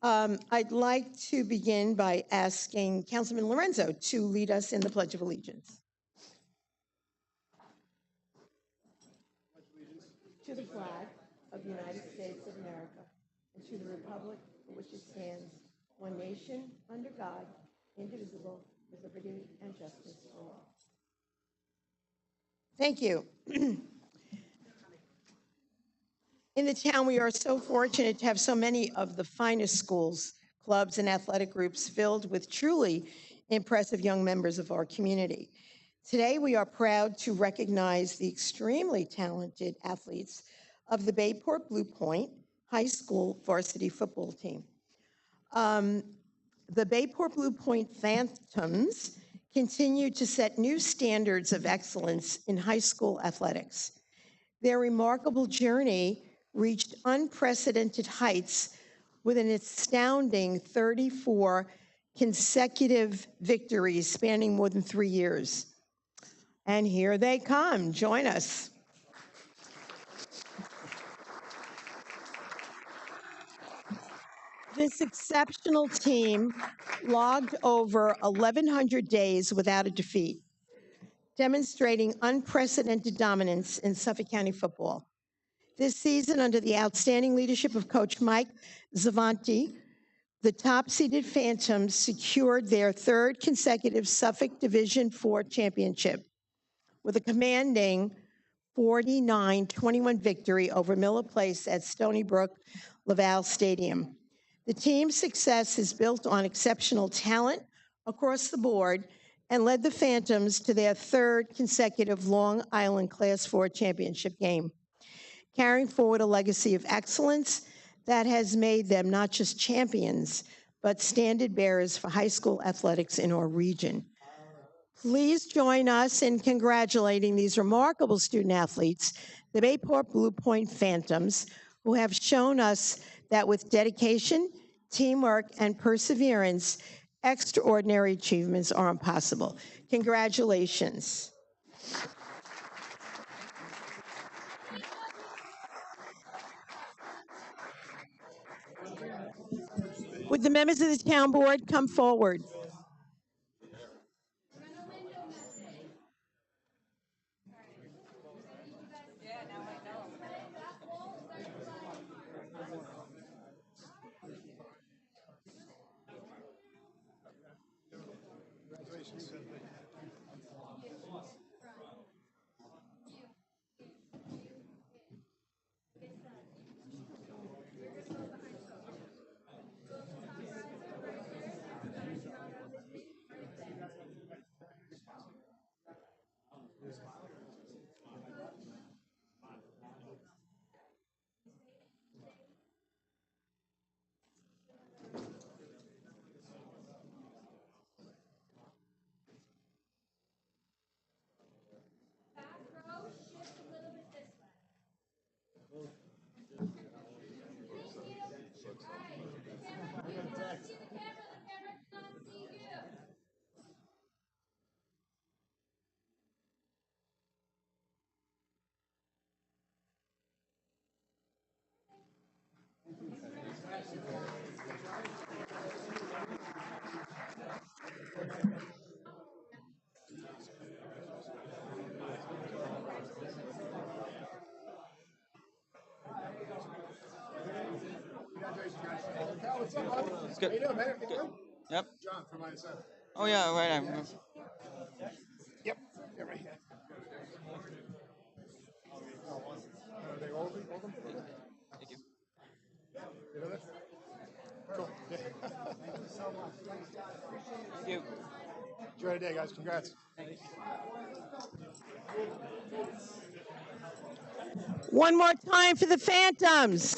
I'd like to begin by asking Councilman Lorenzo to lead us in the Pledge of Allegiance. To the flag of the United States of America and to the republic for which it stands, one nation, under God, indivisible, with liberty and justice for all. Thank you. In the town, we are so fortunate to have so many of the finest schools, clubs, and athletic groups filled with truly impressive young members of our community. Today, we are proud to recognize the extremely talented athletes of the Bayport Blue Point High School varsity football team. The Bayport Blue Point Phantoms continue to set new standards of excellence in high school athletics. Their remarkable journey reached unprecedented heights with an astounding 34 consecutive victories spanning more than 3 years. And here they come. Join us. This exceptional team logged over 1,100 days without a defeat, demonstrating unprecedented dominance in Suffolk County football. This season, under the outstanding leadership of Coach Mike Zavanti, the top-seeded Phantoms secured their third consecutive Suffolk Division IV championship with a commanding 49-21 victory over Miller Place at Stony Brook Laval Stadium. The team's success is built on exceptional talent across the board and led the Phantoms to their third consecutive Long Island Class IV championship game, carrying forward a legacy of excellence that has made them not just champions, but standard bearers for high school athletics in our region. Please join us in congratulating these remarkable student athletes, the Bayport Blue Point Phantoms, who have shown us that with dedication, teamwork, and perseverance, extraordinary achievements are impossible. Congratulations. Would the members of the town board come forward? It's good. How you doing, man? Good. Yep. John from ISF. Oh yeah, right. Yep. Yeah, right here. Are they old? Thank you. Cool. Yeah. Thank you so much. Thank you. Enjoy the day, guys. Congrats. Thanks. One more time for the Phantoms.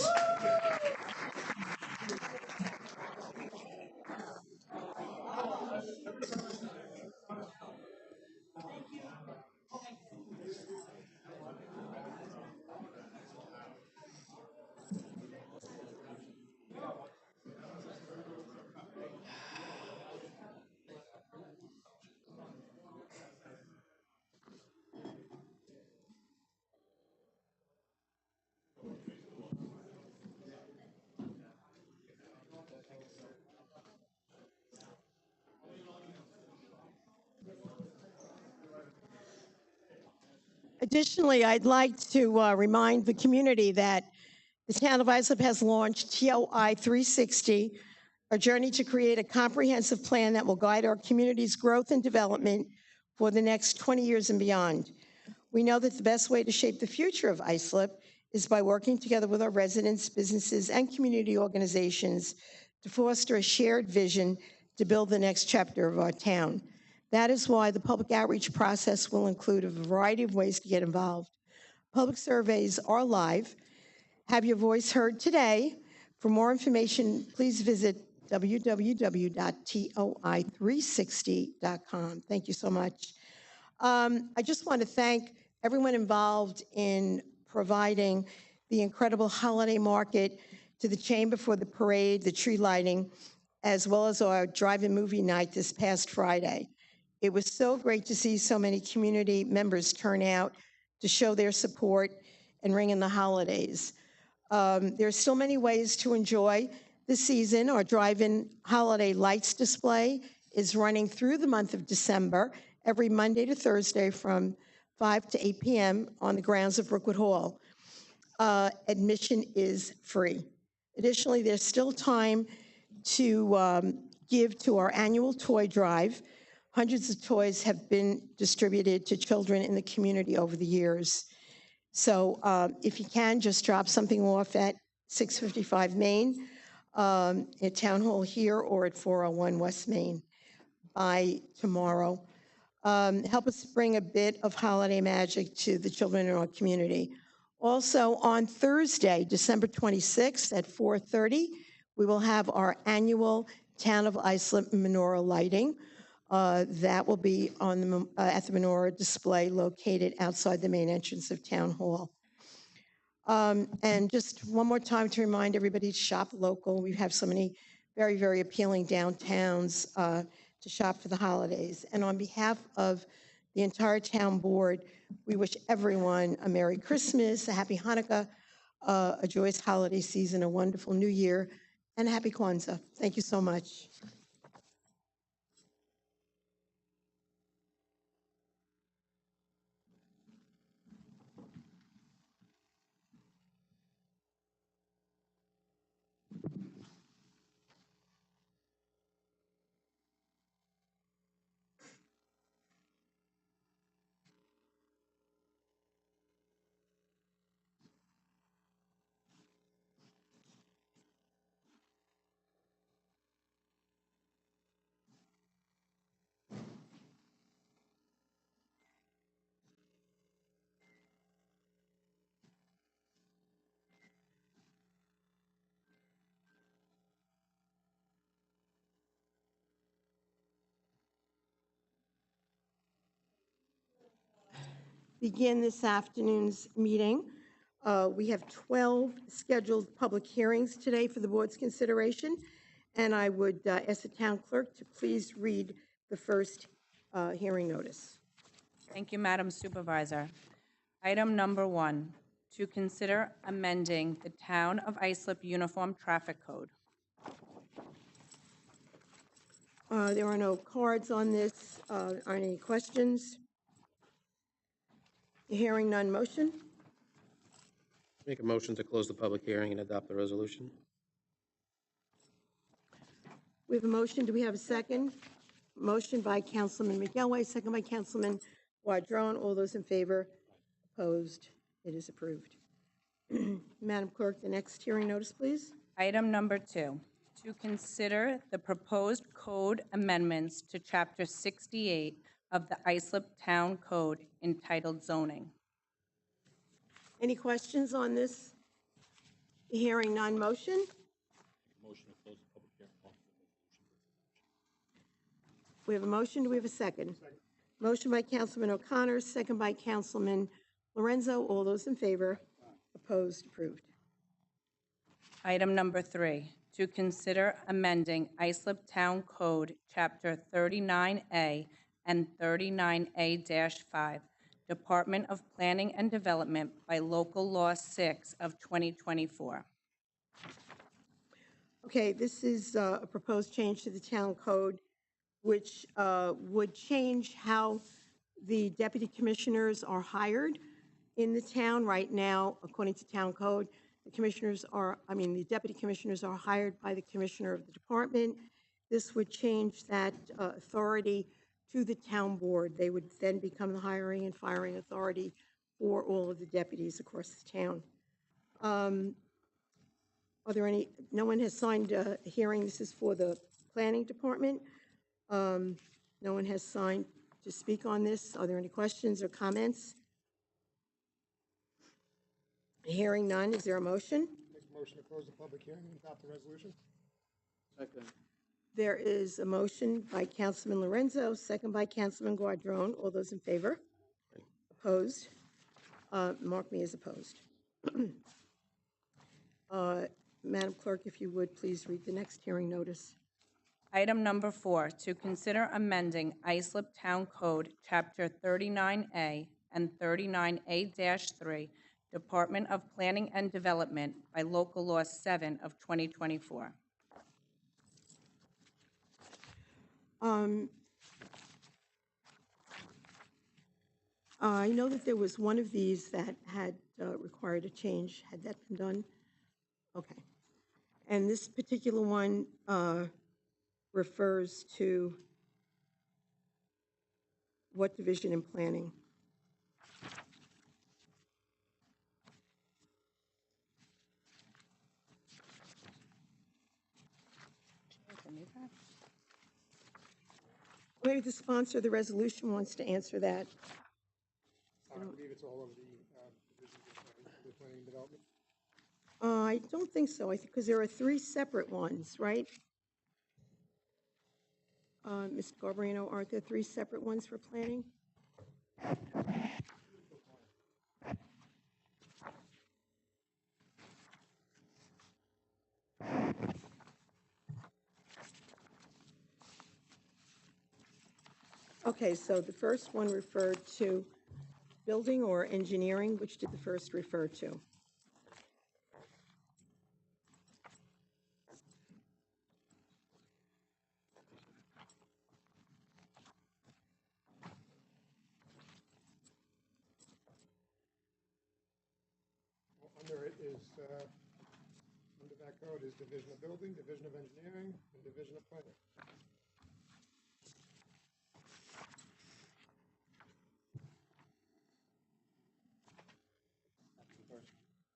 Additionally, I'd like to remind the community that the town of Islip has launched TOI 360, a journey to create a comprehensive plan that will guide our community's growth and development for the next 20 years and beyond. We know that the best way to shape the future of Islip is by working together with our residents, businesses, and community organizations to foster a shared vision to build the next chapter of our town. That is why the public outreach process will include a variety of ways to get involved. Public surveys are live. Have your voice heard today. For more information, please visit www.toi360.com. Thank you so much. I just want to thank everyone involved in providing the incredible holiday market to the chamber for the parade, the tree lighting, as well as our drive-in movie night this past Friday. It was so great to see so many community members turn out to show their support and ring in the holidays. There's still many ways to enjoy the season. Our drive-in holiday lights display is running through the month of December, every Monday to Thursday from 5 to 8 p.m. on the grounds of Brookwood Hall. Admission is free. Additionally, there's still time to give to our annual toy drive. Hundreds of toys have been distributed to children in the community over the years. So if you can, just drop something off at 655 Main, at Town Hall here, or at 401 West Main by tomorrow. Help us bring a bit of holiday magic to the children in our community. Also, on Thursday, December 26th at 4:30, we will have our annual Town of Islip menorah lighting. That will be on the, at the menorah display located outside the main entrance of Town Hall. And just one more time to remind everybody to shop local. We have so many very, very appealing downtowns to shop for the holidays. And on behalf of the entire town board, we wish everyone a Merry Christmas, a Happy Hanukkah, a joyous holiday season, a wonderful New Year, and a Happy Kwanzaa. Thank you so much. Begin this afternoon's meeting. We have 12 scheduled public hearings today for the board's consideration, and I would ask the town clerk to please read the first hearing notice. Thank you, Madam Supervisor. Item number 1, to consider amending the Town of Islip Uniform Traffic Code. There are no cards on this. Aren't any questions? Hearing none, motion? Make a motion to close the public hearing and adopt the resolution. We have a motion. Do we have a second? Motion by Councilman McElway, second by Councilman Wadron. All those in favor? Opposed? It is approved. Madam Clerk, the next hearing notice, please. Item number 2, to consider the proposed code amendments to Chapter 68 of the Islip Town Code entitled Zoning. Any questions on this? Hearing none, motion? Motion to close the public hearing. We have a motion. Do we have a second? Motion by Councilman O'Connor, second by Councilman Lorenzo. All those in favor? Opposed? Approved. Item number 3, to consider amending Islip Town Code Chapter 39A and 39A-5, Department of Planning and Development by Local Law 6 of 2024. Okay, this is a proposed change to the town code, which would change how the deputy commissioners are hired. In the town right now, according to town code, the deputy commissioners are hired by the commissioner of the department. This would change that authority to the town board. They would then become the hiring and firing authority for all of the deputies across the town. Are there any, no one has signed a hearing. This is for the planning department. No one has signed to speak on this. Are there any questions or comments? Hearing none, is there a motion? Make a motion to close the public hearing and adopt the resolution. Second. There is a motion by Councilman Lorenzo, second by Councilman Guardron. All those in favor? Opposed? Mark me as opposed. Madam Clerk, if you would, please read the next hearing notice. Item number 4, to consider amending Islip Town Code, Chapter 39A and 39A-3, Department of Planning and Development by Local Law 7 of 2024. I know that there was one of these that had required a change. Had that been done? Okay. And this particular one refers to what division in planning? Maybe the sponsor of the resolution wants to answer that. I believe it's all of the divisions of the planning and development. I don't think so. I think because there are 3 separate ones, right? Ms. Garbarino, aren't there 3 separate ones for planning? Okay, so the first one referred to building or engineering. Which did the first refer to? Under it is, under that code is Division of Building, Division of Engineering, and Division of Planning.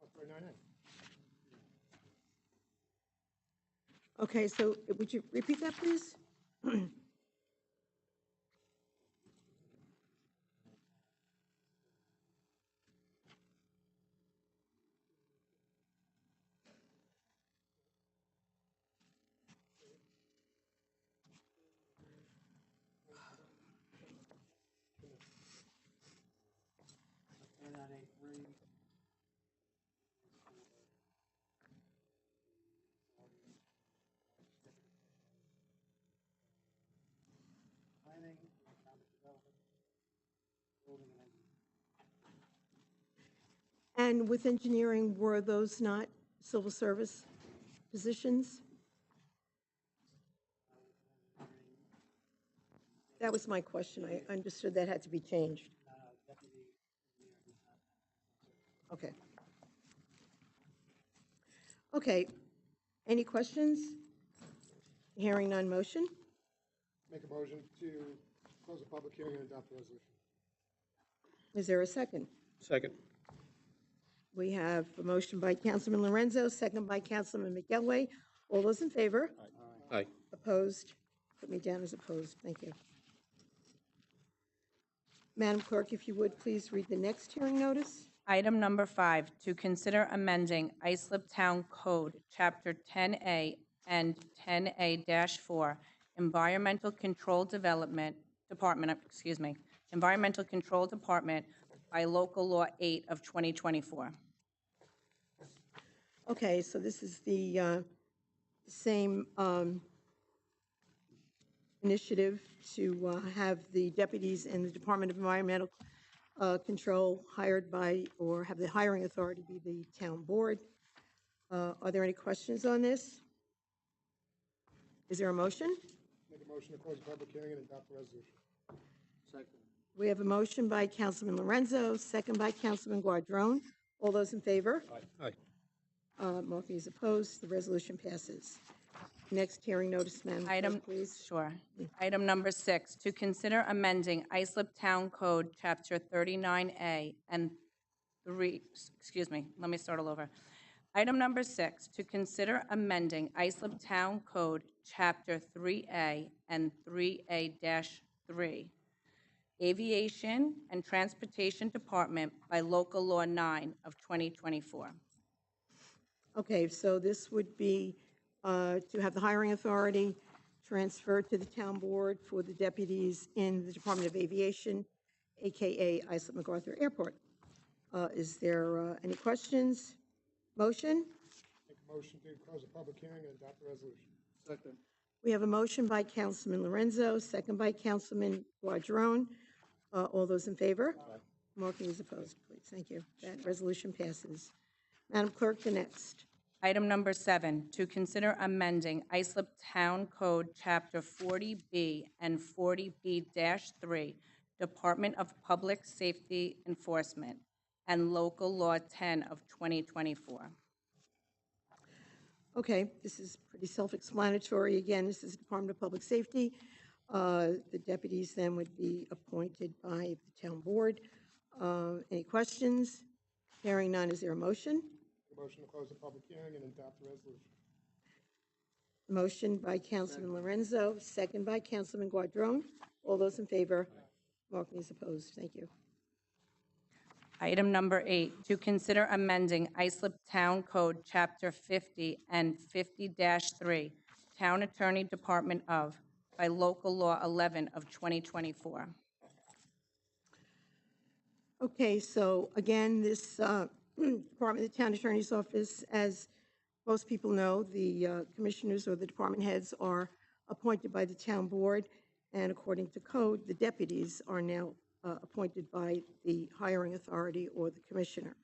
That's 39A. Okay, so would you repeat that, please? And with engineering, were those not civil service positions? That was my question. I understood that had to be changed. Okay. Okay. Any questions? Hearing none, motion? Make a motion to close the public hearing and adopt the resolution. Is there a second? Second. We have a motion by Councilman Lorenzo, second by Councilman McElway. All those in favor? Aye. Opposed? Put me down as opposed. Thank you. Madam Clerk, if you would, please read the next hearing notice. Item number 5, to consider amending Islip Town Code, Chapter 10A and 10A-4, Environmental Control Department by Local Law 8 of 2024. Okay, so this is the same initiative to have the deputies in the Department of Environmental Control hired by, or have the hiring authority be the town board. Are there any questions on this? Is there a motion? Make a motion to close the public hearing and adopt the resolution. Second. We have a motion by Councilman Lorenzo, second by Councilman Guardron. All those in favor? Aye. Mark is opposed. The resolution passes. Next hearing notice, Madam Item, Clerk, please. sure. Item number 6, to consider amending Islip Town Code, Chapter 39A and 3, excuse me, let me start all over. Item number 6, to consider amending Islip Town Code, Chapter 3A and 3A-3, Aviation and Transportation Department by Local Law 9 of 2024. Okay, so this would be to have the hiring authority transferred to the town board for the deputies in the Department of Aviation, AKA Islip MacArthur Airport. Is there any questions? Motion? Make a motion to close the public hearing and adopt the resolution. Second. We have a motion by Councilman Lorenzo, second by Councilman Guardron. All those in favor? Marking is opposed, please. Thank you. That resolution passes. Madam Clerk, the next. Item number 7, to consider amending Islip Town Code, Chapter 40B and 40B-3, Department of Public Safety Enforcement, and Local Law 10 of 2024. Okay, this is pretty self-explanatory. Again, this is Department of Public Safety. The deputies then would be appointed by the town board. Any questions? Hearing none, is there a motion? Make a motion to close the public hearing and adopt the resolution. Motion by Councilman Lorenzo, second by Councilman Guardron. All those in favor? Marking is opposed. Thank you. Item number 8, to consider amending Islip Town Code, Chapter 50 and 50-3, Town Attorney Department of, by Local Law 11 of 2024. Okay, so again, this Department of the Town Attorney's Office, as most people know, the commissioners or the department heads are appointed by the town board, and according to code, the deputies are now appointed by the hiring authority or the commissioner.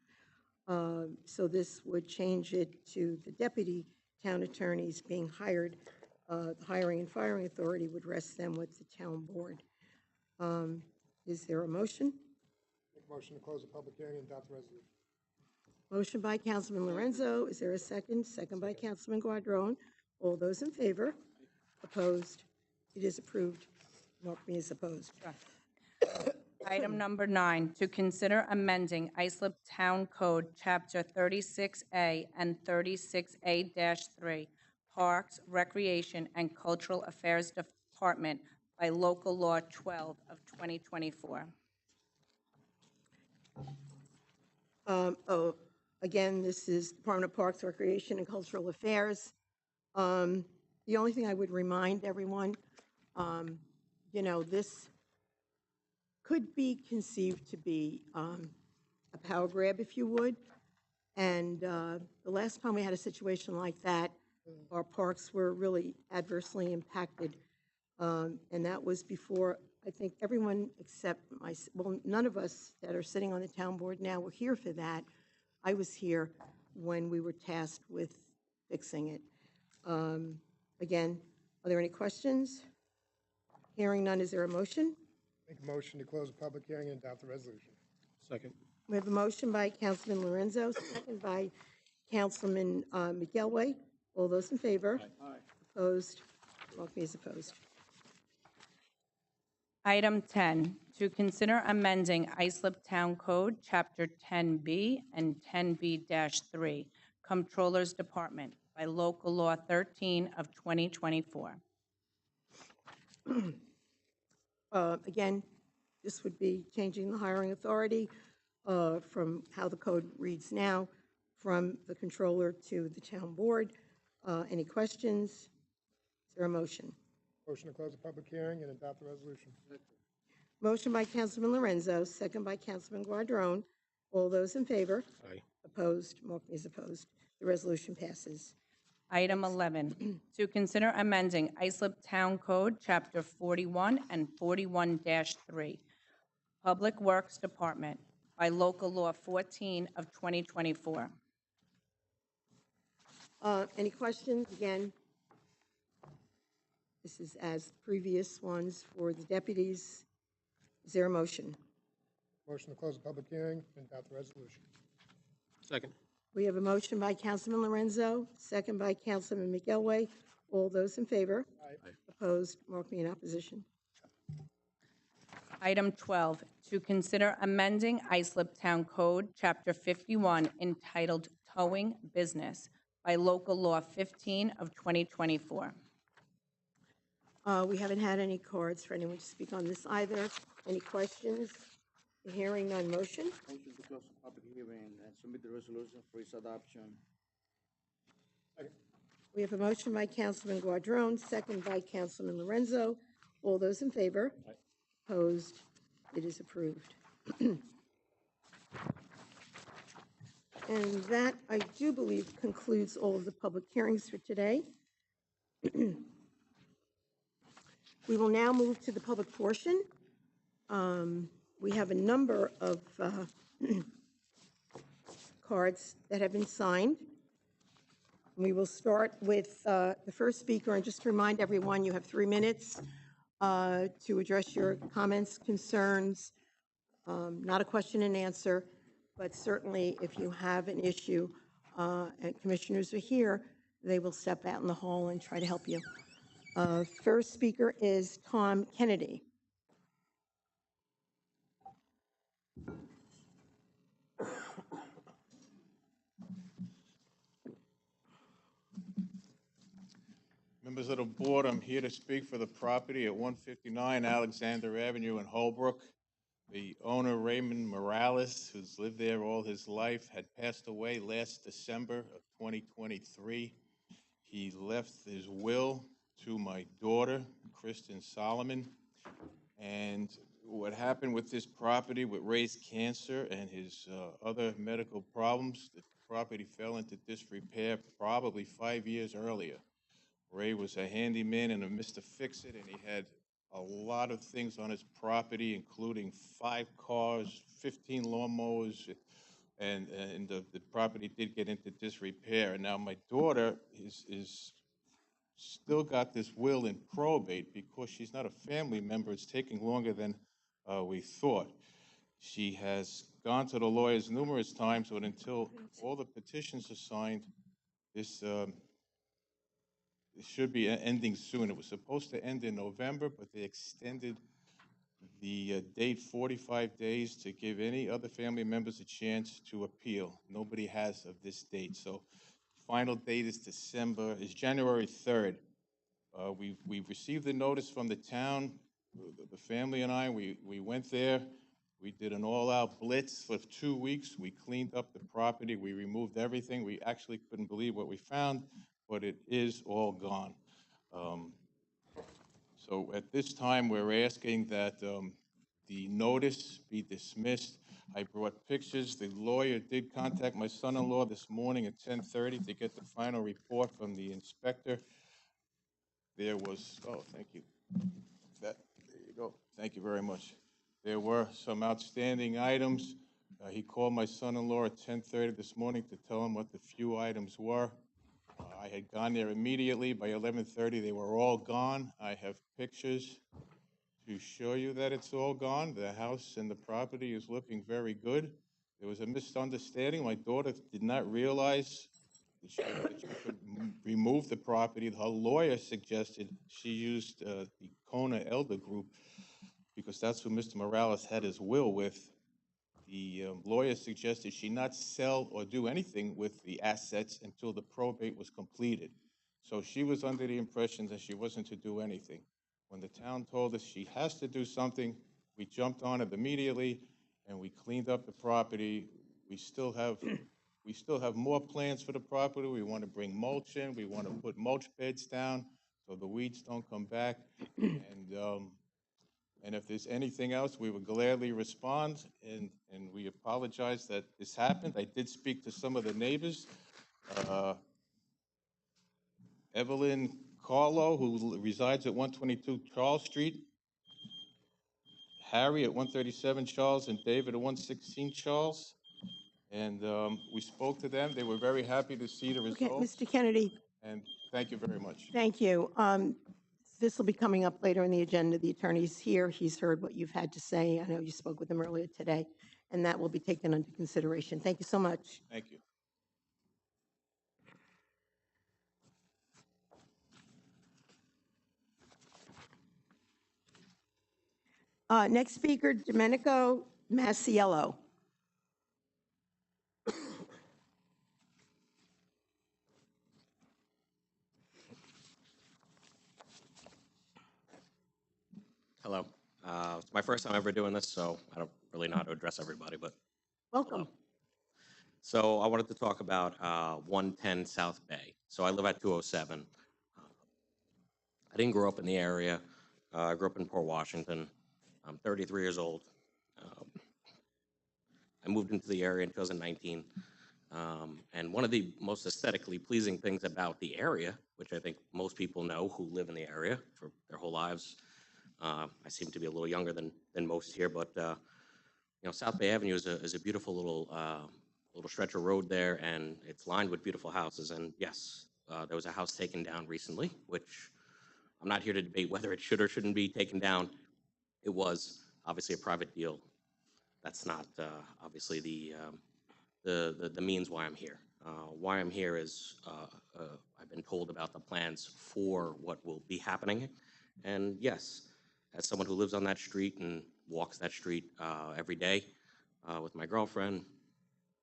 So this would change it to the deputy town attorneys being hired. The hiring and firing authority would rest them with the town board. Is there a motion? Make a motion to close the public hearing and adopt the resolution. Motion by Councilman Lorenzo. Is there a second? Second by Councilman Guardron. All those in favor? Opposed? It is approved. Mark me as opposed. Item number 9, to consider amending Islip Town Code, Chapter 36A and 36A-3, Parks, Recreation, and Cultural Affairs Department by Local Law 12 of 2024. Again, this is Department of Parks, Recreation, and Cultural Affairs. The only thing I would remind everyone, this could be conceived to be a power grab, if you would. And the last time we had a situation like that, our parks were really adversely impacted. And that was before, I think, everyone except none of us that are sitting on the town board now were here for that. I was here when we were tasked with fixing it. Again, are there any questions? Hearing none, is there a motion? Make a motion to close the public hearing and adopt the resolution. Second. We have a motion by Councilman Lorenzo, second by Councilman McElway. All those in favor? Aye. Opposed? Marking is opposed. Item 10, to consider amending Islip Town Code, Chapter 10B and 10B-3, Comptroller's Department by Local Law 13 of 2024. Again, this would be changing the hiring authority from how the code reads now, from the controller to the town board. Any questions? Is there a motion? Motion to close the public hearing and adopt the resolution. Motion by Councilman Lorenzo, second by Councilman Guardron. All those in favor? Aye. Opposed? Marking is opposed. The resolution passes. Item 11, to consider amending Islip Town Code, Chapter 41 and 41-3, Public Works Department by Local Law 14 of 2024. Any questions? Again, this is as previous ones for the deputies. Is there a motion? Motion to close the public hearing and adopt the resolution. Second. We have a motion by Councilman Lorenzo, second by Councilman McElway. All those in favor? Aye. Opposed? Mark me in opposition. Item 12, to consider amending Islip Town Code, Chapter 51, entitled Towing Business by Local Law 15 of 2024. We haven't had any cards for anyone to speak on this either. Any questions? Hearing none, motion? Motion to close the public hearing and submit the resolution for its adoption. We have a motion by Councilman Guardrone, second by Councilman Lorenzo. All those in favor? Aye. Opposed? It is approved. And that, I do believe, concludes all of the public hearings for today. We will now move to the public portion. We have a number of cards that have been signed. We will start with the first speaker, and just to remind everyone, you have 3 minutes to address your comments, concerns, not a question and answer, but certainly if you have an issue and commissioners are here, they will step out in the hall and try to help you. First speaker is Tom Kennedy. Members of the board, I'm here to speak for the property at 159 Alexander Avenue in Holbrook. The owner, Raymond Morales, who's lived there all his life, had passed away last December of 2023. He left his will to my daughter, Kristen Solomon. And what happened with this property with Ray's cancer and his other medical problems, the property fell into disrepair probably 5 years earlier. Ray was a handyman and a Mr. Fix-It, and he had a lot of things on his property, including 5 cars, 15 lawnmowers, and the property did get into disrepair. And now my daughter is still got this will in probate because she's not a family member. It's taking longer than we thought. She has gone to the lawyers numerous times, but until all the petitions are signed, this it should be ending soon. It was supposed to end in November, but they extended the date 45 days to give any other family members a chance to appeal. Nobody has of this date. So final date is January 3rd. We've received the notice from the town. The family and I, we went there. We did an all-out blitz for 2 weeks. We cleaned up the property. We removed everything. We actually couldn't believe what we found, but it is all gone. So at this time, we're asking that the notice be dismissed. I brought pictures. The lawyer did contact my son-in-law this morning at 10:30 to get the final report from the inspector. There was, oh, thank you. There you go. Thank you very much. There were some outstanding items. He called my son-in-law at 10:30 this morning to tell him what the few items were. I had gone there immediately. By 11:30, they were all gone. I have pictures to show you that it's all gone. The house and the property is looking very good. There was a misunderstanding. My daughter did not realize that she could remove the property. Her lawyer suggested she used the Kona Elder Group because that's who Mr. Morales had his will with. The lawyer suggested she not sell or do anything with the assets until the probate was completed. So she was under the impression that she wasn't to do anything. When the town told us she has to do something, we jumped on it immediately and we cleaned up the property. We still have more plans for the property. We want to bring mulch in. We want to put mulch beds down so the weeds don't come back. And if there's anything else, we would gladly respond, and we apologize that this happened. I did speak to some of the neighbors. Evelyn Carlo, who resides at 122 Charles Street, Harry at 137 Charles, and David at 116 Charles. And we spoke to them. They were very happy to see the results. Okay, Mr. Kennedy, And thank you very much. thank you. This will be coming up later in the agenda. The attorney's here. He's heard what you've had to say. I know you spoke with him earlier today, and that will be taken under consideration. Thank you so much. Thank you. Next speaker, Domenico Mello. Hello. It's my first time ever doing this, so I don't really know how to address everybody, but Welcome. hello. So I wanted to talk about 110 South Bay. So I live at 207. I didn't grow up in the area. I grew up in Port Washington. I'm 33 years old. I moved into the area in 2019. And one of the most aesthetically pleasing things about the area, which I think most people know who live in the area for their whole lives, I seem to be a little younger than most here, but you know, South Bay Avenue is a beautiful little stretch of road there, and it's lined with beautiful houses. And yes, there was a house taken down recently, which I'm not here to debate whether it should or shouldn't be taken down. It was obviously a private deal. That's not obviously the means why I'm here. Why I'm here is I've been told about the plans for what will be happening. And yes, as someone who lives on that street and walks that street every day with my girlfriend,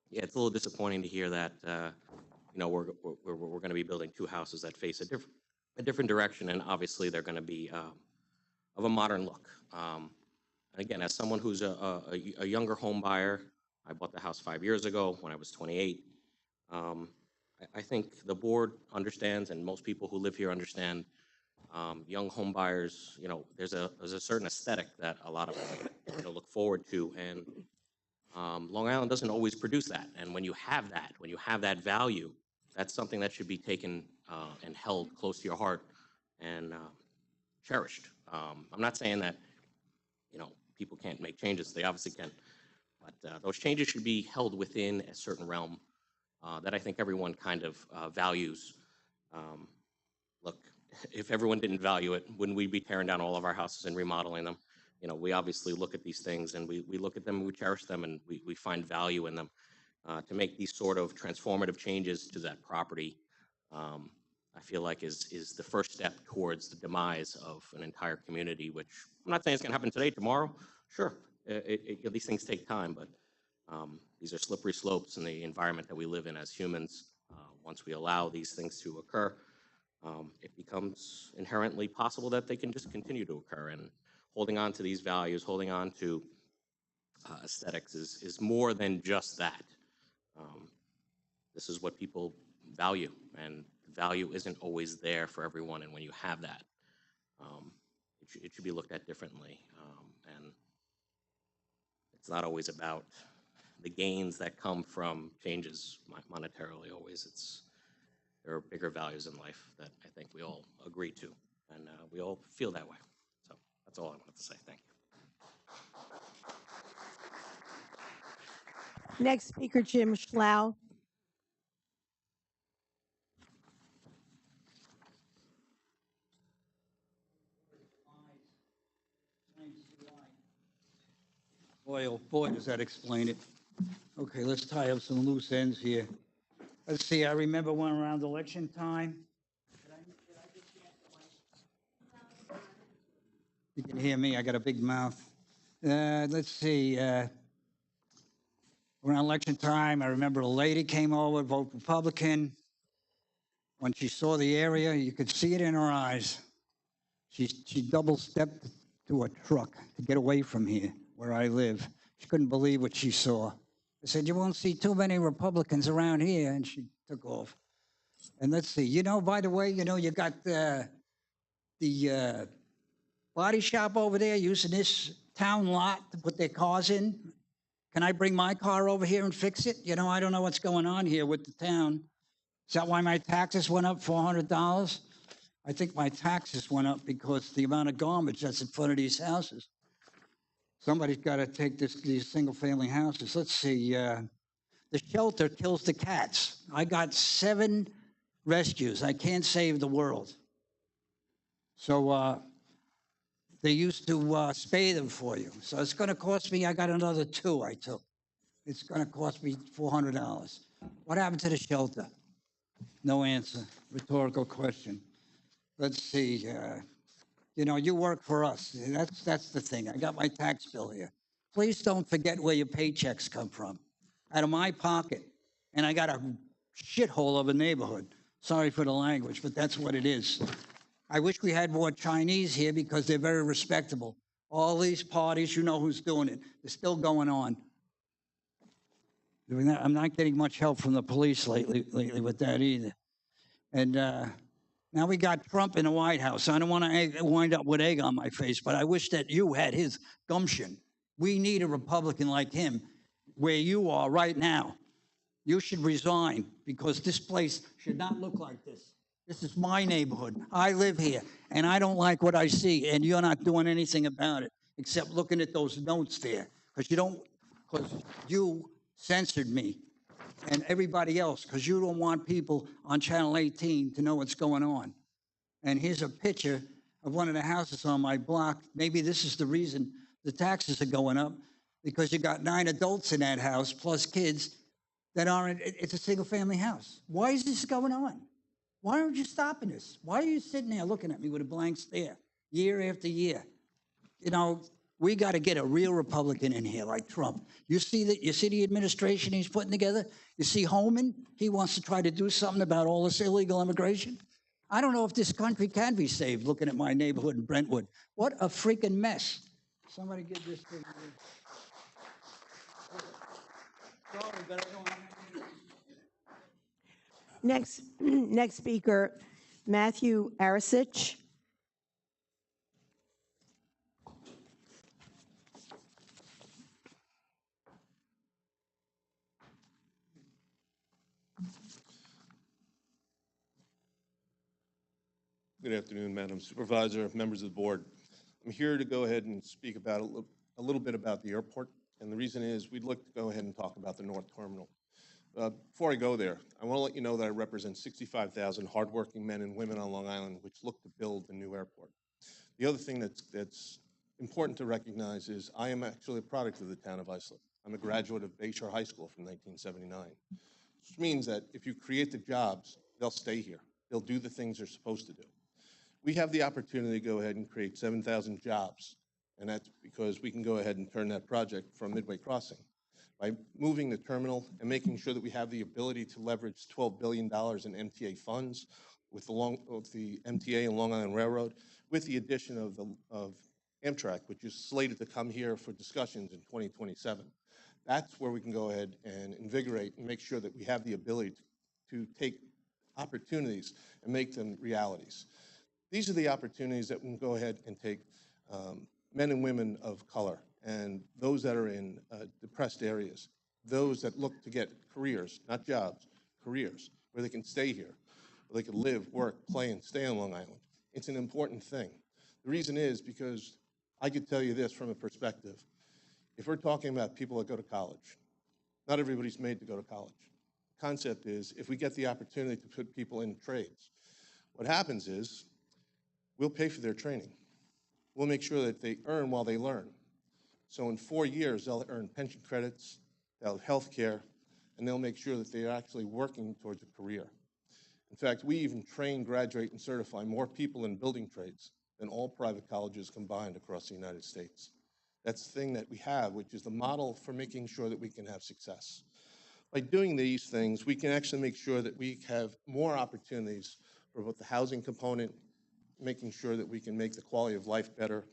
yeah, it's a little disappointing to hear that you know, we're going to be building two houses that face a different direction, and obviously they're going to be of a modern look. And again, as someone who's a younger home buyer, I bought the house 5 years ago when I was 28. I think the board understands, and most people who live here understand, young home buyers, you know, there's a certain aesthetic that a lot of them look forward to, and Long Island doesn't always produce that. And when you have that value, that's something that should be taken and held close to your heart and cherished. I'm not saying that, you know, people can't make changes. They obviously can. But those changes should be held within a certain realm that I think everyone kind of values. Look, if everyone didn't value it, wouldn't we be tearing down all of our houses and remodeling them? You know, we obviously look at these things and we look at them and we cherish them and we find value in them. To make these sort of transformative changes to that property, I feel like is the first step towards the demise of an entire community, which I'm not saying it's going to happen today, tomorrow. Sure, these things take time, but these are slippery slopes in the environment that we live in as humans. Once we allow these things to occur, it becomes inherently possible that they can just continue to occur. And holding on to these values, holding on to aesthetics is more than just that. This is what people value, and value isn't always there for everyone. And when you have that, it should be looked at differently. And it's not always about the gains that come from changes monetarily. Always, there are bigger values in life that I think we all agree to, and we all feel that way. So that's all I wanted to say. Thank you. Next speaker, Jim Schlow. Boy, oh boy, does that explain it. Okay, let's tie up some loose ends here. Let's see, I remember when around election time. You can hear me, I got a big mouth. Let's see, around election time, I remember a lady came over, vote Republican. When she saw the area, you could see it in her eyes. She double-stepped to a truck to get away from here, where I live. She couldn't believe what she saw. I said, you won't see too many Republicans around here, and she took off. And let's see, you know, by the way, you know, you got the body shop over there using this town lot to put their cars in. Can I bring my car over here and fix it? You know, I don't know what's going on here with the town. Is that why my taxes went up $400? I think my taxes went up because the amount of garbage that's in front of these houses. Somebody's got to take these single-family houses. Let's see. The shelter kills the cats. I got 7 rescues. I can't save the world. So they used to spay them for you. So it's going to cost me, I got another 2 I took. It's going to cost me $400. What happened to the shelter? No answer. Rhetorical question. Let's see. You know, you work for us. That's the thing. I got my tax bill here. Please don't forget where your paychecks come from. Out of my pocket. And I got a shithole of a neighborhood. Sorry for the language, but that's what it is. I wish we had more Chinese here because they're very respectable. All these parties, you know who's doing it. They're still going on. I'm not getting much help from the police lately with that either. And now we got Trump in the White House. I don't want to wind up with egg on my face, but I wish that you had his gumption. We need a Republican like him where you are right now. You should resign because this place should not look like this. This is my neighborhood. I live here, and I don't like what I see, and you're not doing anything about it except looking at those notes there because you censored me and everybody else because you don't want people on Channel 18 to know what's going on. And here's a picture of one of the houses on my block. Maybe this is the reason the taxes are going up because you got 9 adults in that house plus kids that aren't, it's a single family house. Why is this going on? Why aren't you stopping this? Why are you sitting there looking at me with a blank stare year after year? You know, we got to get a real Republican in here like Trump. You see the administration he's putting together? You see Homan? He wants to try to do something about all this illegal immigration. I don't know if this country can be saved looking at my neighborhood in Brentwood. What a freaking mess. Somebody give this thing. Sorry, but I don't have Next speaker, Matthew Arich. Good afternoon, Madam Supervisor, members of the board. I'm here to go ahead and speak about a little bit about the airport. And the reason is we'd like to go ahead and talk about the North Terminal. Before I go there, I want to let you know that I represent 65,000 hardworking men and women on Long Island which look to build the new airport. The other thing that's important to recognize is I am actually a product of the town of Islip. I'm a graduate of Bayshore High School from 1979, which means that if you create the jobs, they'll stay here. They'll do the things they're supposed to do. We have the opportunity to go ahead and create 7,000 jobs, and that's because we can go ahead and turn that project from Midway Crossing. By moving the terminal and making sure that we have the ability to leverage $12 billion in MTA funds with the MTA and Long Island Railroad, with the addition of Amtrak, which is slated to come here for discussions in 2027. That's where we can go ahead and invigorate and make sure that we have the ability to take opportunities and make them realities. These are the opportunities that we can go ahead and take men and women of color and those that are in depressed areas, those that look to get careers, not jobs, careers, where they can stay here, where they can live, work, play, and stay on Long Island. It's an important thing. The reason is because I could tell you this from a perspective. If we're talking about people that go to college, not everybody's made to go to college. The concept is if we get the opportunity to put people in trades, what happens is we'll pay for their training. We'll make sure that they earn while they learn. So in 4 years, they'll earn pension credits, they'll have health care, and they'll make sure that they're actually working towards a career. In fact, we even train, graduate, and certify more people in building trades than all private colleges combined across the United States. That's the thing that we have, which is the model for making sure that we can have success. By doing these things, we can actually make sure that we have more opportunities for both the housing component, making sure that we can make the quality of life better.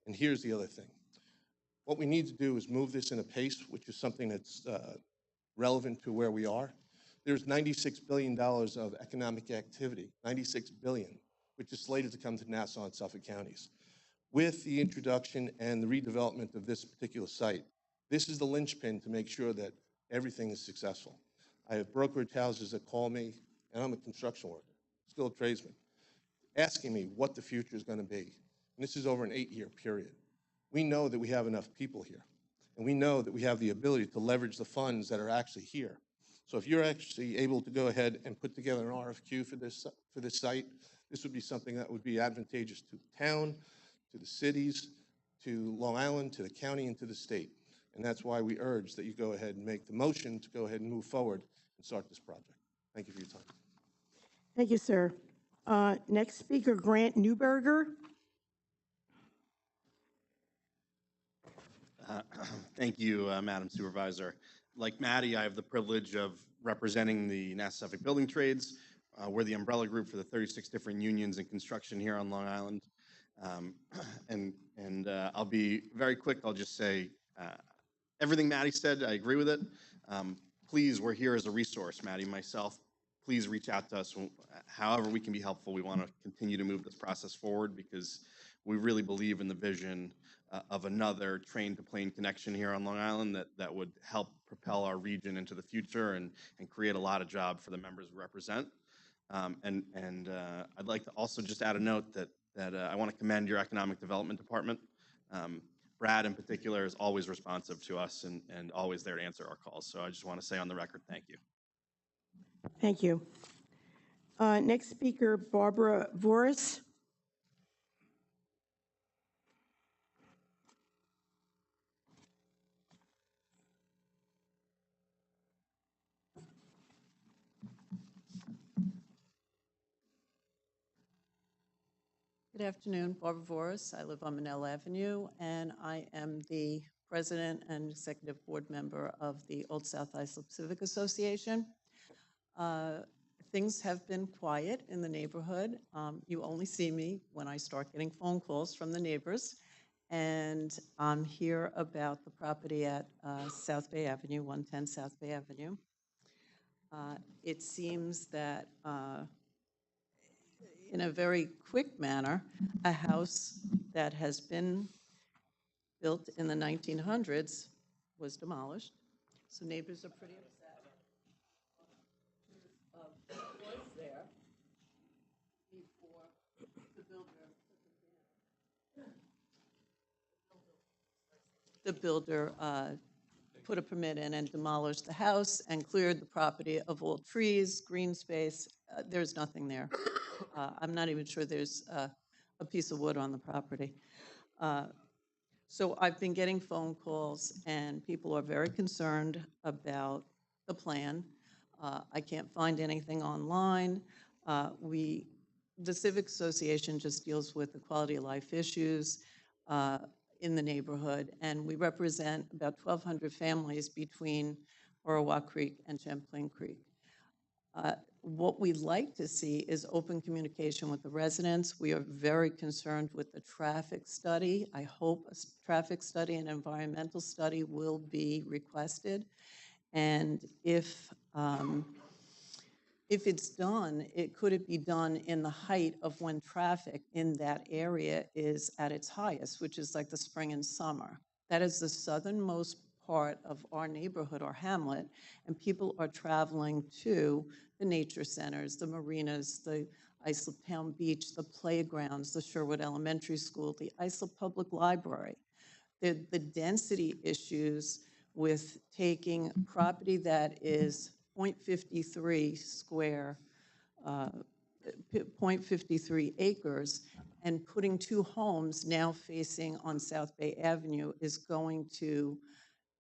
And here's the other thing. What we need to do is move this in a pace, which is something that's relevant to where we are. There's $96 billion of economic activity, $96 billion, which is slated to come to Nassau and Suffolk counties. With the introduction and the redevelopment of this particular site, this is the linchpin to make sure that everything is successful. I have brokerage houses that call me, and I'm a construction worker, still a tradesman, asking me what the future is going to be. And this is over an 8-year period. We know that we have enough people here, and we know that we have the ability to leverage the funds that are actually here. So if you're actually able to go ahead and put together an RFQ for this site, This would be something that would be advantageous to the town, to the cities, to Long Island, to the county, and to the state. And that's why we urge that you go ahead and make the motion to go ahead and move forward and start this project. Thank you for your time. Thank you, sir. Next speaker, Grant Newberger. Thank you, Madam Supervisor. Like Maddie, I have the privilege of representing the Nassau Suffolk Building Trades. We're the umbrella group for the 36 different unions in construction here on Long Island. I'll be very quick. I'll just say everything Maddie said, I agree with it. Please, we're here as a resource, Maddie and myself. Please reach out to us however we can be helpful. We want to continue to move this process forward because we really believe in the vision of another train-to-plane connection here on Long Island that would help propel our region into the future and create a lot of jobs for the members we represent. I'd like to also just add a note that I want to commend your Economic Development Department. Brad, in particular, is always responsive to us and always there to answer our calls. So I just want to say on the record, thank you. Thank you. Next speaker, Barbara Voris. Good afternoon, Barbara Voris. I live on Manel Avenue, and I am the president and executive board member of the Old South Islip Civic Association. Things have been quiet in the neighborhood. You only see me when I start getting phone calls from the neighbors, and I'm here about the property at South Bay Avenue, 110 South Bay Avenue. It seems that in a very quick manner, a house that has been built in the 1900s was demolished. So neighbors are pretty upset. What was there before the builder put a permit in and demolished the house and cleared the property of all trees, green space. There's nothing there. I'm not even sure there's a piece of wood on the property. So I've been getting phone calls, and people are very concerned about the plan. I can't find anything online. The Civic Association just deals with the quality of life issues in the neighborhood, and we represent about 1,200 families between Orowak Creek and Champlain Creek. What we'd like to see is open communication with the residents. We are very concerned with the traffic study. I hope a traffic study and environmental study will be requested. And if it's done, could it be done in the height of when traffic in that area is at its highest, which is like the spring and summer. That is the southernmost part of our neighborhood, our hamlet, and people are traveling to the nature centers, the marinas, the Islip Town Beach, the playgrounds, the Sherwood Elementary School, the Islip Public Library. The density issues with taking property that is 0.53 square, 0.53 acres, and putting two homes now facing on South Bay Avenue is going to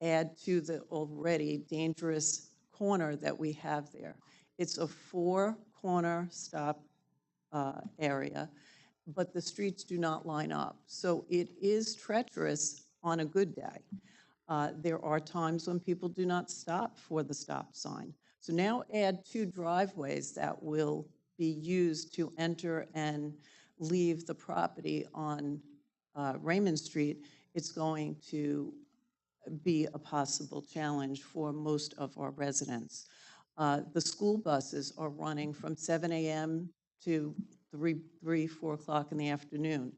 add to the already dangerous corner that we have there. It's a four-corner stop area, but the streets do not line up. So it is treacherous on a good day. There are times when people do not stop for the stop sign. So now add two driveways that will be used to enter and leave the property on Raymond Street. It's going to be a possible challenge for most of our residents. The school buses are running from 7 a.m. to 4 o'clock in the afternoon.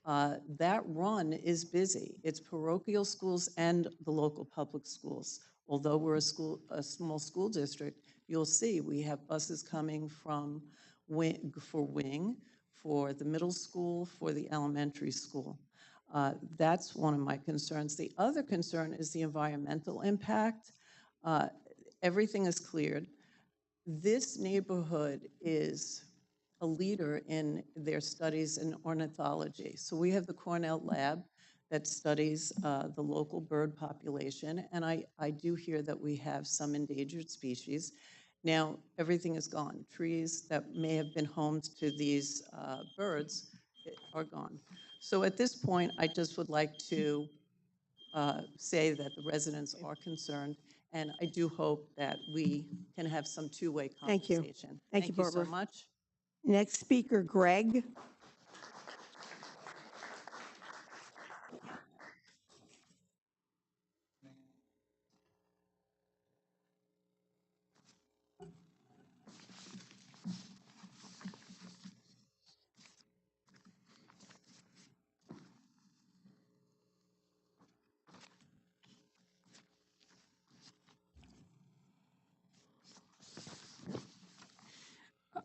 That run is busy. It's parochial schools and the local public schools. Although we're a small school district, you'll see we have buses coming from for Wing, for the middle school, for the elementary school. That's one of my concerns. The other concern is the environmental impact. Everything is cleared. This neighborhood is a leader in their studies in ornithology. So we have the Cornell Lab that studies the local bird population, and I do hear that we have some endangered species. Now, everything is gone. Trees that may have been homes to these birds are gone. So at this point, I just would like to say that the residents are concerned, and I do hope that we can have some two-way Thank you. conversation. Thank you, so Barbara. much. Next speaker, Greg.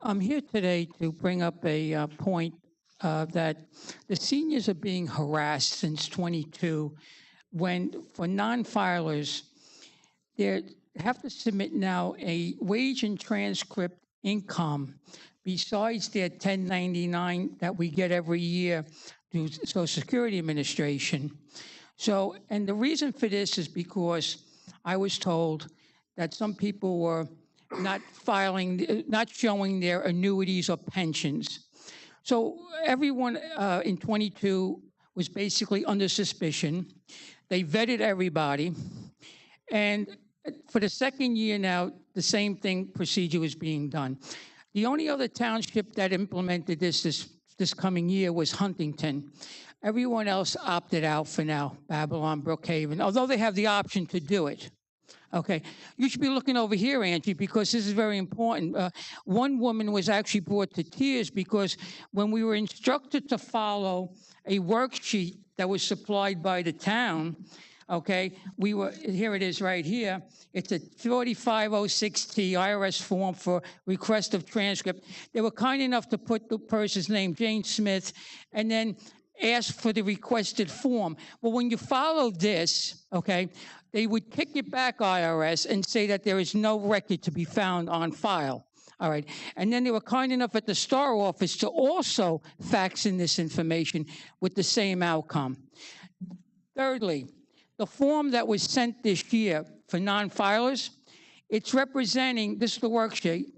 I'm here today to bring up a point that the seniors are being harassed since '22 when, for non-filers, they have to submit now a wage and transcript income besides their 1099 that we get every year through Social Security Administration. So, and the reason for this is because I was told that some people were not filing, not showing their annuities or pensions. So everyone in '22 was basically under suspicion. They vetted everybody. And for the second year now, the same thing procedure was being done. The only other township that implemented this coming year was Huntington. Everyone else opted out for now, Babylon, Brookhaven, although they have the option to do it. Okay, you should be looking over here, Angie, because this is very important. One woman was actually brought to tears because when we were instructed to follow a worksheet that was supplied by the town, okay, we were, here it is right here. It's a 4506T IRS form for request of transcript. They were kind enough to put the person's name, Jane Smith, and then ask for the requested form. Well, when you follow this, okay, they would kick it back, IRS, and say that there is no record to be found on file. All right. And then they were kind enough at the Star office to also fax in this information with the same outcome. Thirdly, the form that was sent this year for non-filers, it's representing, this is the worksheet,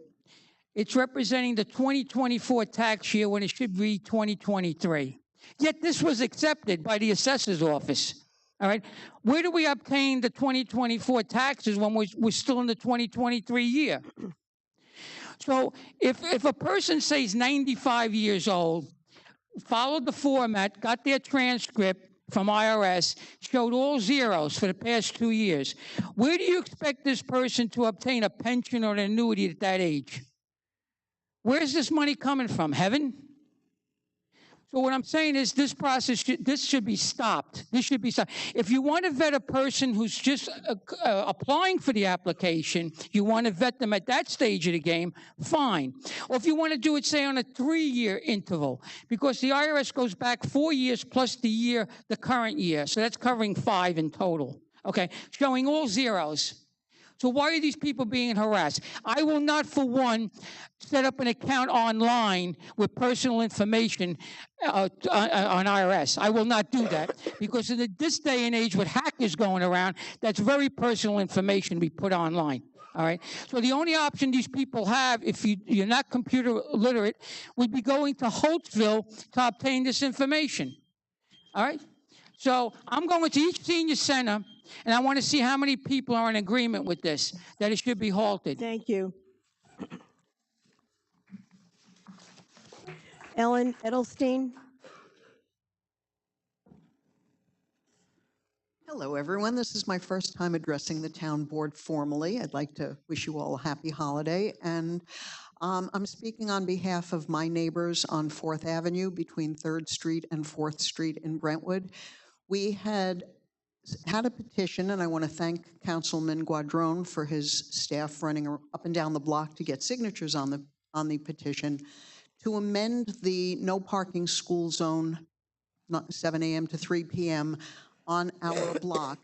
it's representing the 2024 tax year when it should be 2023. Yet this was accepted by the assessor's office. All right. Where do we obtain the 2024 taxes when we're still in the 2023 year? So if a person says 95 years old, followed the format, got their transcript from IRS, showed all zeros for the past 2 years, where do you expect this person to obtain a pension or an annuity at that age? Where's this money coming from? Heaven? So what I'm saying is this process, this should be stopped. This should be stopped. If you want to vet a person who's just applying for the application, you want to vet them at that stage of the game, fine. Or if you want to do it, say, on a 3-year interval, because the IRS goes back 4 years plus the current year. So that's covering 5 in total, okay, showing all zeros. So why are these people being harassed? I will not, for one, set up an account online with personal information on IRS. I will not do that because in this day and age with hackers going around, that's very personal information to be put online. All right. So the only option these people have, if you're not computer literate, would be going to Holtzville to obtain this information. All right. So I'm going to each senior center, and I want to see how many people are in agreement with this, that it should be halted. Thank you. Ellen Edelstein. Hello, everyone. This is my first time addressing the town board formally. I'd like to wish you all a happy holiday. And I'm speaking on behalf of my neighbors on 4th Avenue between 3rd Street and 4th Street in Brentwood. We had a petition, and I want to thank Councilman Guadron for his staff running up and down the block to get signatures on the petition to amend the no parking school zone, not 7 a.m. to 3 p.m. on our block.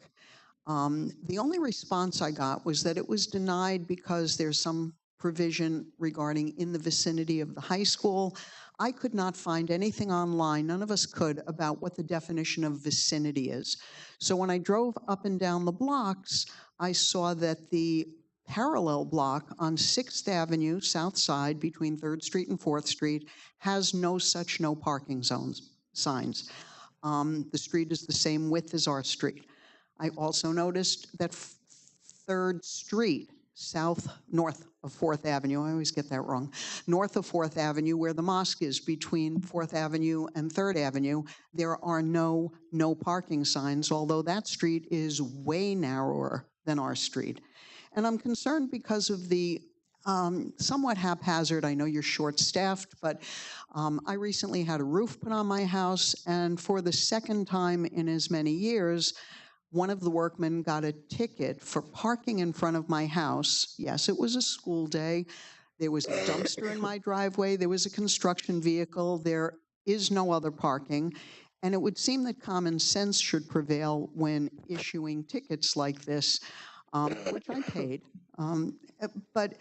The only response I got was that it was denied because there's some provision regarding in the vicinity of the high school. I could not find anything online, none of us could, about what the definition of vicinity is. So when I drove up and down the blocks, I saw that the parallel block on 6th Avenue, south side, between 3rd Street and 4th Street, has no such no parking zones signs. The street is the same width as our street. I also noticed that 3rd Street, north of 4th Avenue, I always get that wrong, north of 4th Avenue, where the mosque is between 4th Avenue and 3rd Avenue, there are no parking signs, although that street is way narrower than our street. And I'm concerned because of the somewhat haphazard, I know you're short-staffed, but I recently had a roof put on my house, and for the second time in as many years, one of the workmen got a ticket for parking in front of my house. Yes, it was a school day. There was a dumpster in my driveway. There was a construction vehicle. There is no other parking. And it would seem that common sense should prevail when issuing tickets like this, which I paid. But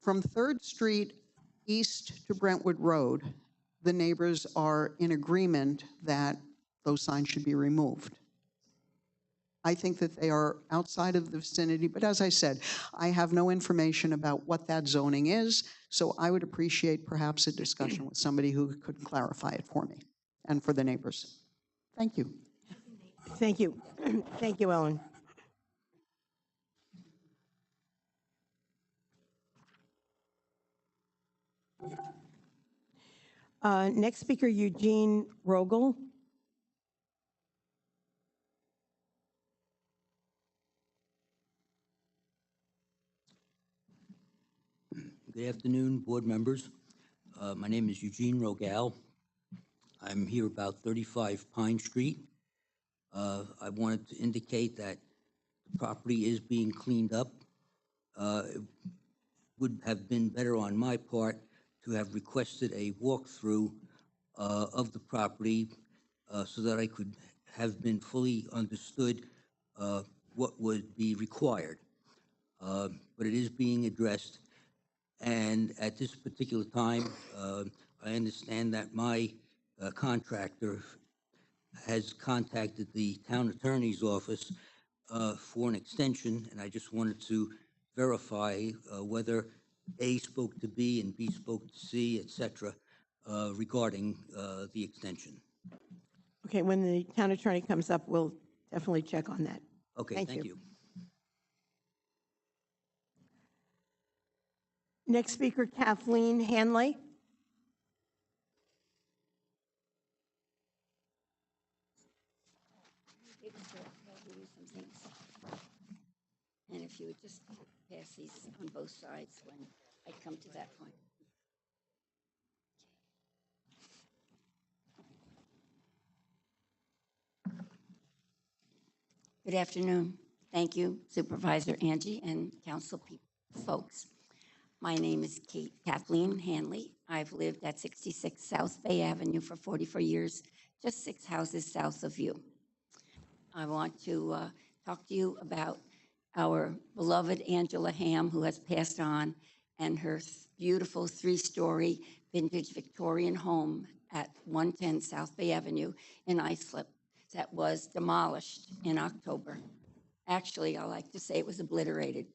from 3rd Street east to Brentwood Road, the neighbors are in agreement that those signs should be removed. I think that they are outside of the vicinity, but as I said, I have no information about what that zoning is, so I would appreciate perhaps a discussion with somebody who could clarify it for me and for the neighbors. Thank you. Thank you. Thank you, Ellen. Next speaker, Eugene Rogal. Good afternoon, board members. My name is Eugene Rogal. I'm here about 35 Pine Street. I wanted to indicate that the property is being cleaned up. It would have been better on my part to have requested a walkthrough of the property so that I could have been fully understood what would be required. But it is being addressed. And at this particular time, I understand that my contractor has contacted the town attorney's office for an extension, and I just wanted to verify whether A spoke to B and B spoke to C, et cetera, regarding the extension. Okay, when the town attorney comes up, we'll definitely check on that. Okay, thank you. Next speaker, Kathleen Hanley. And if you would just pass these on both sides when I come to that point. Good afternoon. Thank you, Supervisor Angie and council folks. My name is Kathleen Hanley. I've lived at 66 South Bay Avenue for 44 years, just 6 houses south of you. I want to talk to you about our beloved Angela Ham, who has passed on, and her beautiful 3-story vintage Victorian home at 110 South Bay Avenue in Islip that was demolished in October. Actually, I like to say it was obliterated,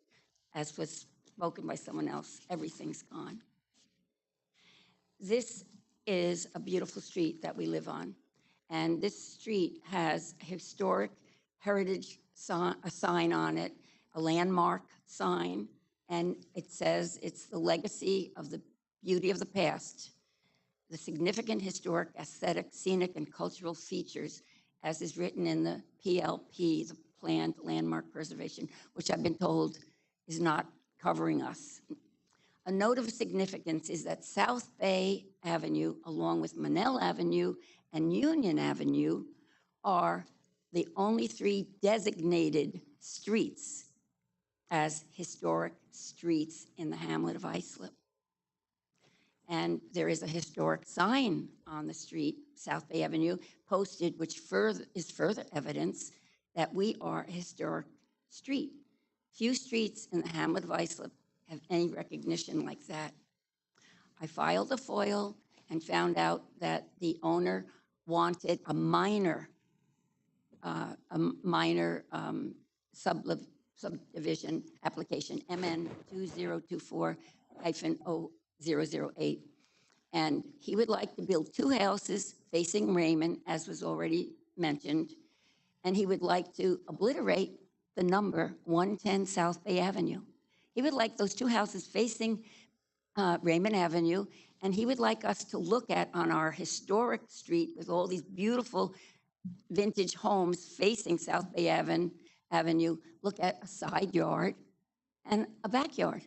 as was spoken by someone else. Everything's gone. This is a beautiful street that we live on, and this street has a historic heritage sign on it, a landmark sign, and it says it's the legacy of the beauty of the past, the significant historic, aesthetic, scenic, and cultural features, as is written in the PLP, the Planned Landmark Preservation, which I've been told is not covering us. A note of significance is that South Bay Avenue, along with Monell Avenue and Union Avenue, are the only 3 designated streets as historic streets in the hamlet of Islip. And there is a historic sign on the street, South Bay Avenue, posted, which is further evidence that we are a historic street. Few streets in the hamlet of Islip have any recognition like that. I filed a FOIL and found out that the owner wanted a minor subdivision application, MN 2024-008. And he would like to build 2 houses facing Raymond, as was already mentioned. And he would like to obliterate the number 110 South Bay Avenue. He would like those 2 houses facing Raymond Avenue, and he would like us to look at on our historic street with all these beautiful vintage homes facing South Bay Avenue, look at a side yard and a backyard.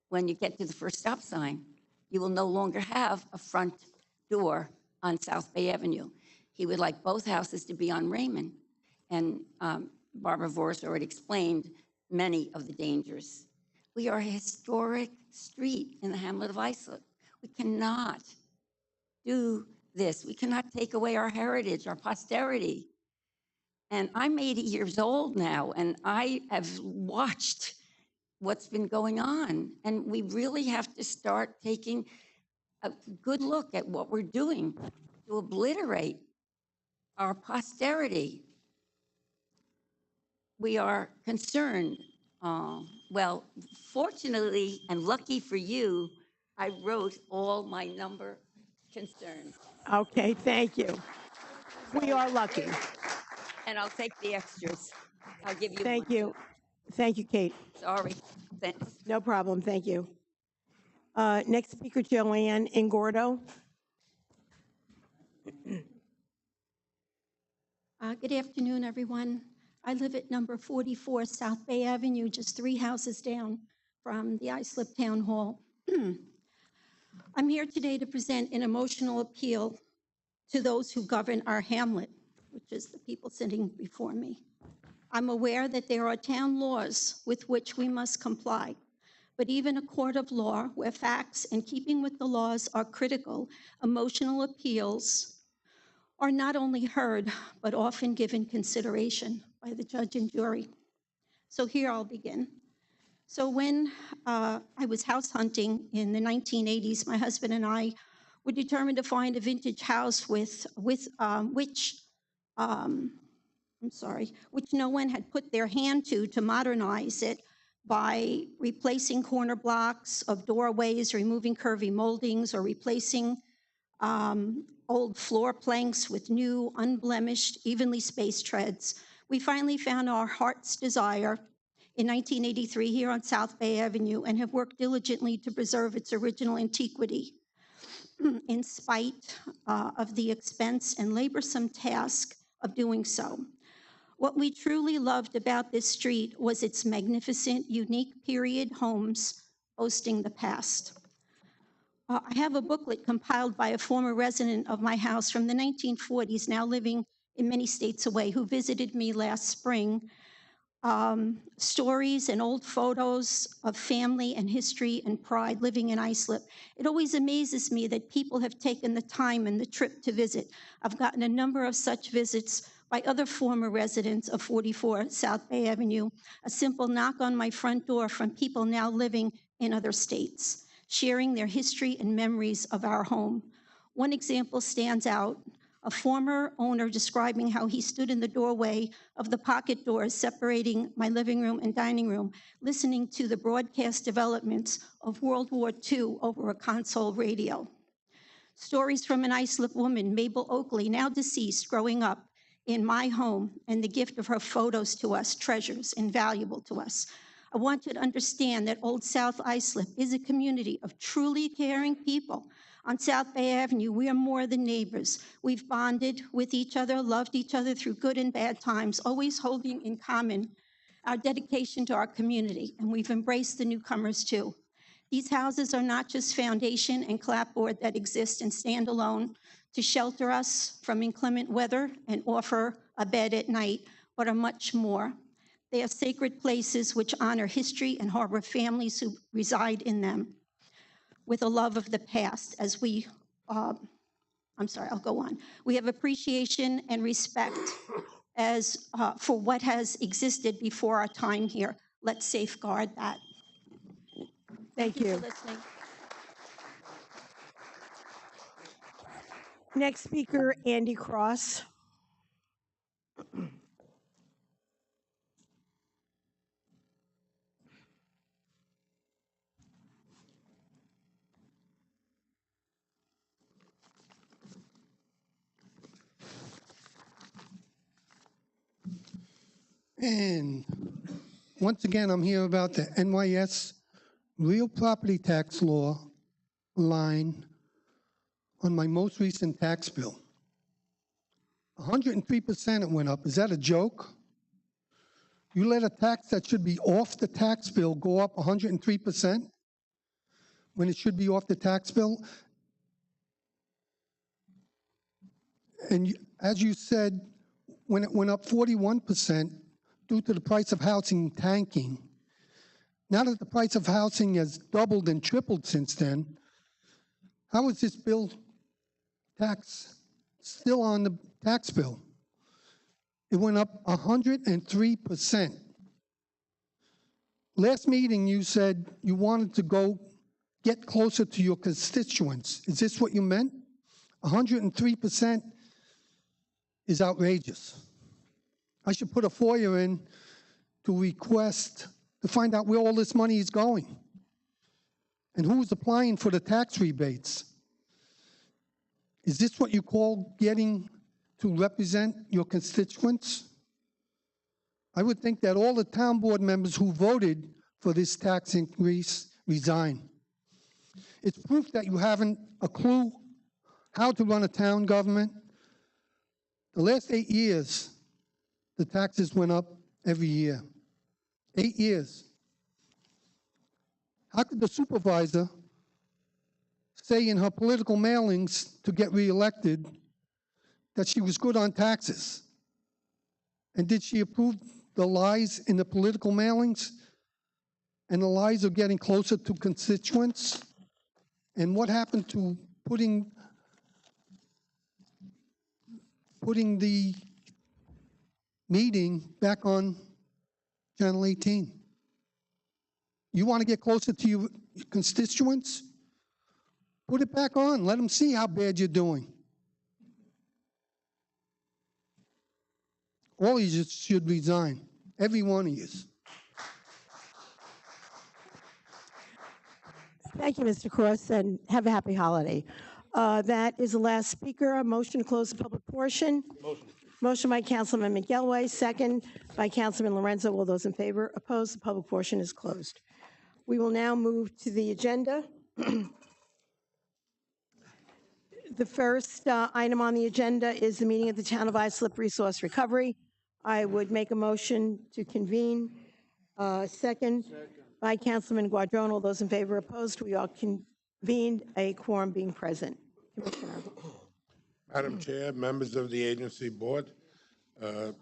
When you get to the first stop sign, you will no longer have a front door on South Bay Avenue. He would like both houses to be on Raymond. And Barbara Voris already explained many of the dangers. We are a historic street in the hamlet of Islip. We cannot do this. We cannot take away our heritage, our posterity. And I'm 80 years old now, and I have watched what's been going on. And we really have to start taking a good look at what we're doing to obliterate our posterity. We are concerned. Well, fortunately and lucky for you, I wrote all my number concerns. Okay, thank you. We are lucky. And I'll take the extras. I'll give you Thank one, you. Thank you, Kate. too. Sorry. Thanks. No problem, thank you. Next speaker, Joanne Ingordo. Good afternoon, everyone. I live at number 44 South Bay Avenue, just 3 houses down from the Islip Town Hall. I'm here today to present an emotional appeal to those who govern our hamlet, which is the people sitting before me. I'm aware that there are town laws with which we must comply, but even a court of law where facts in keeping with the laws are critical, emotional appeals are not only heard, but often given consideration by the judge and jury. So here I'll begin. So when I was house hunting in the 1980s, my husband and I were determined to find a vintage house which no one had put their hand to modernize it by replacing corner blocks of doorways, removing curvy moldings, or replacing old floor planks with new, unblemished, evenly spaced treads. We finally found our heart's desire in 1983 here on South Bay Avenue and have worked diligently to preserve its original antiquity in spite of the expense and laborsome task of doing so. What we truly loved about this street was its magnificent, unique period homes boasting the past. I have a booklet compiled by a former resident of my house from the 1940s, now living in many states away, who visited me last spring. Stories and old photos of family and history and pride living in Islip. It always amazes me that people have taken the time and the trip to visit. I've gotten a number of such visits by other former residents of 44 South Bay Avenue, a simple knock on my front door from people now living in other states, sharing their history and memories of our home. One example stands out, a former owner describing how he stood in the doorway of the pocket doors separating my living room and dining room, listening to the broadcast developments of World War II over a console radio. Stories from an Islip woman, Mabel Oakley, now deceased, growing up in my home, and the gift of her photos to us, treasures invaluable to us. I want you to understand that Old South Islip is a community of truly caring people. On South Bay Avenue, we are more than neighbors. We've bonded with each other, loved each other through good and bad times, always holding in common our dedication to our community, and we've embraced the newcomers too. These houses are not just foundation and clapboard that exist and stand alone to shelter us from inclement weather and offer a bed at night, but are much more. They are sacred places which honor history and harbor families who reside in them with a love of the past. As we, I'll go on. We have appreciation and respect for what has existed before our time here. Let's safeguard that. Thank you you. for listening. Next speaker, Andy Cross. And once again, I'm here about the NYS real property tax law line on my most recent tax bill. 103% it went up. Is that a joke? You let a tax that should be off the tax bill go up 103% when it should be off the tax bill? And as you said, when it went up 41% due to the price of housing tanking, now that the price of housing has doubled and tripled since then, how is this bill tax still on the tax bill? It went up 103%. Last meeting, you said you wanted to go get closer to your constituents. Is this what you meant? 103% is outrageous. I should put a FOIA in to request to find out where all this money is going and who's applying for the tax rebates. Is this what you call getting to represent your constituents? I would think that all the town board members who voted for this tax increase resign. It's proof that you haven't a clue how to run a town government. The last 8 years, the taxes went up every year. 8 years. How could the supervisor say in her political mailings to get reelected that she was good on taxes? And did she approve the lies in the political mailings? And the lies are getting closer to constituents? And what happened to putting the meeting back on Channel 18? You want to get closer to your constituents? Put it back on. Let them see how bad you're doing. All of you should resign. Every one of you. Thank you, Mr. Cross, and have a happy holiday. That is the last speaker. A motion to close the public portion. Motion by Councilman McGelway, second by Councilman Lorenzo. All those in favor? Opposed? The public portion is closed. We will now move to the agenda. The first item on the agenda is the meeting of the Town of Islip Resource Recovery. I would make a motion to convene. Second by Councilman Guadrone. All those in favor? Opposed? We are convened, a quorum being present. Commissioner. Madam Chair, members of the agency board,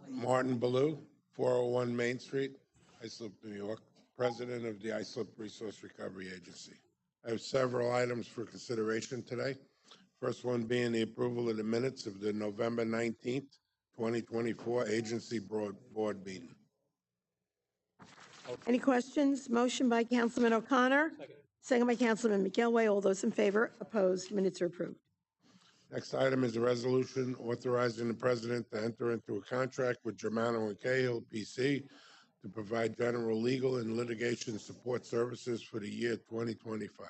Martin Ballou, 401 Main Street, Islip, New York, president of the Islip Resource Recovery Agency. I have several items for consideration today. First one being the approval of the minutes of the November 19th, 2024 agency board meeting. Any questions? Motion by Councilman O'Connor. Second by Councilman McGilway. All those in favor? Opposed? Minutes are approved. Next item is a resolution authorizing the president to enter into a contract with Germano and Cahill, PC, to provide general legal and litigation support services for the year 2025.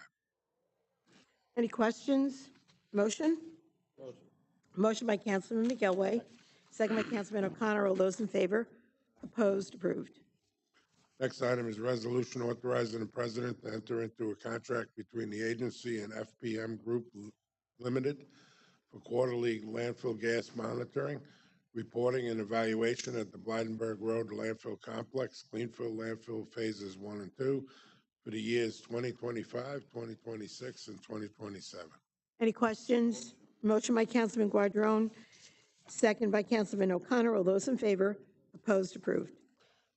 Any questions? Motion? Motion by Councilman McGilway. Second by Councilman O'Connor. All those in favor? Opposed? Approved. Next item is a resolution authorizing the president to enter into a contract between the agency and FPM Group Limited for quarterly landfill gas monitoring, reporting, and evaluation at the Blydenburg Road Landfill Complex, Cleanfield Landfill Phases 1 and 2 for the years 2025, 2026, and 2027. Any questions? Motion by Councilman Guadrone. Second by Councilman O'Connor. All those in favor? Opposed? Approved.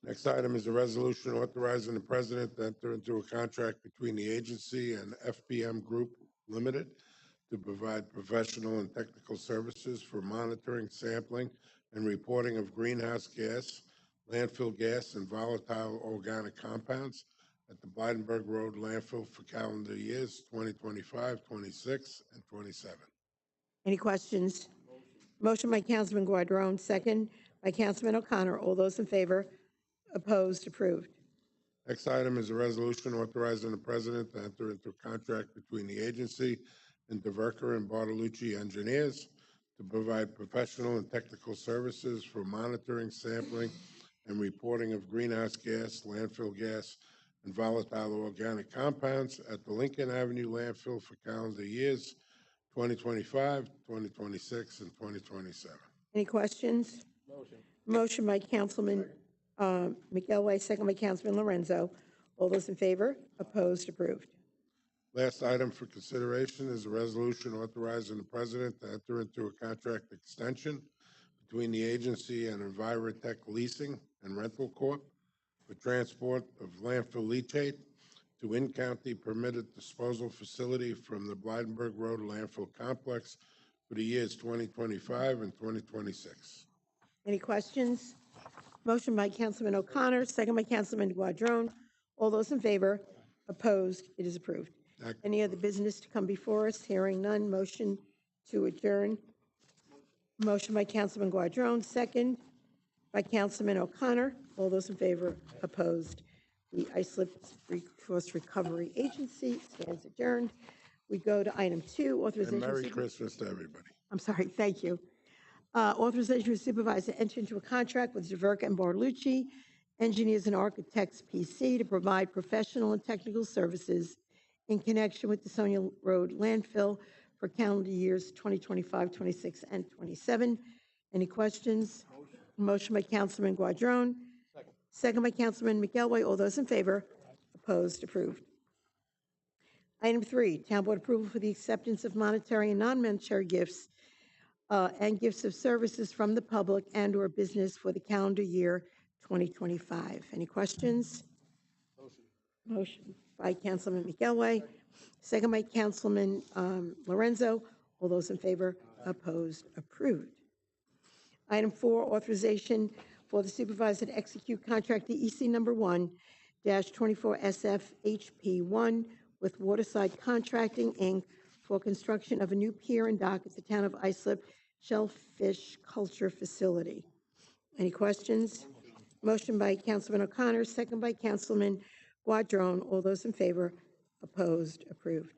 Next item is a resolution authorizing the president to enter into a contract between the agency and FPM Group Limited to provide professional and technical services for monitoring, sampling, and reporting of greenhouse gas, landfill gas, and volatile organic compounds at the Blydenburg Road landfill for calendar years 2025, 26, and 27. Any questions? Motion by Councilman Guadrone, second by Councilman O'Connor. All those in favor? Opposed? Approved. Next item is a resolution authorizing the president to enter into a contract between the agency and Newberger and Bartolucci Engineers to provide professional and technical services for monitoring, sampling, and reporting of greenhouse gas, landfill gas, and volatile organic compounds at the Lincoln Avenue landfill for calendar years 2025, 2026, and 2027. Any questions? Motion by Councilman McElway, second by Councilman Lorenzo. All those in favor? Opposed? Approved. Last item for consideration is a resolution authorizing the president to enter into a contract extension between the agency and Envirotech Leasing and Rental Corp. for transport of landfill leachate to in-county permitted disposal facility from the Blydenburg Road landfill complex for the years 2025 and 2026. Any questions? Motion by Councilman O'Connor, second by Councilman Guadrone. All those in favor? Opposed? It is approved. Any other business to come before us? Hearing none. Motion to adjourn. Motion by Councilman Guadrone, second by Councilman O'Connor. All those in favor? Opposed? The Islip Resource Recovery Agency stands adjourned. We go to item 2, authorization. And Merry Christmas to everybody. I'm sorry, thank you. Authorization for supervisor to enter into a contract with Newberger and Bartolucci Engineers and Architects, PC, to provide professional and technical services in connection with the Sonia Road landfill for calendar years 2025, 26, and 27. Any questions? Motion by Councilman Guadrone. Second by Councilman McElway. All those in favor? Opposed? Approved. Item 3, Town Board approval for the acceptance of monetary and non-monetary gifts and gifts of services from the public and/or business for the calendar year 2025. Any questions? Motion by Councilman McElway, second by Councilman Lorenzo. All those in favor? Opposed? Approved. Item 4, authorization for the supervisor to execute contract DEC number 1-24SF HP1 with Waterside Contracting, Inc. for construction of a new pier and dock at the Town of Islip Shellfish Culture Facility. Any questions? Motion by Councilman O'Connor, second by Councilman Guadrone. All those in favor? Opposed? Approved.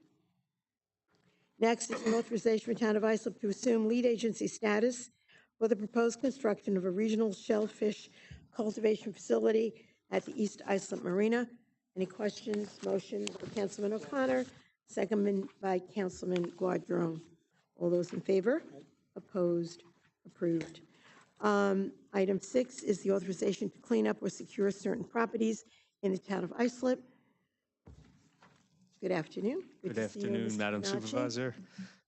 Next is an authorization for Town of Islip to assume lead agency status for the proposed construction of a regional shellfish cultivation facility at the East Islip Marina. Any questions? Motion by Councilman O'Connor, seconded by Councilman Guadrone. All those in favor? Opposed? Approved. Item 6 is the authorization to clean up or secure certain properties in the Town of Islip. Good afternoon. Good to see you, afternoon, Mr. Madam Panacci. Supervisor,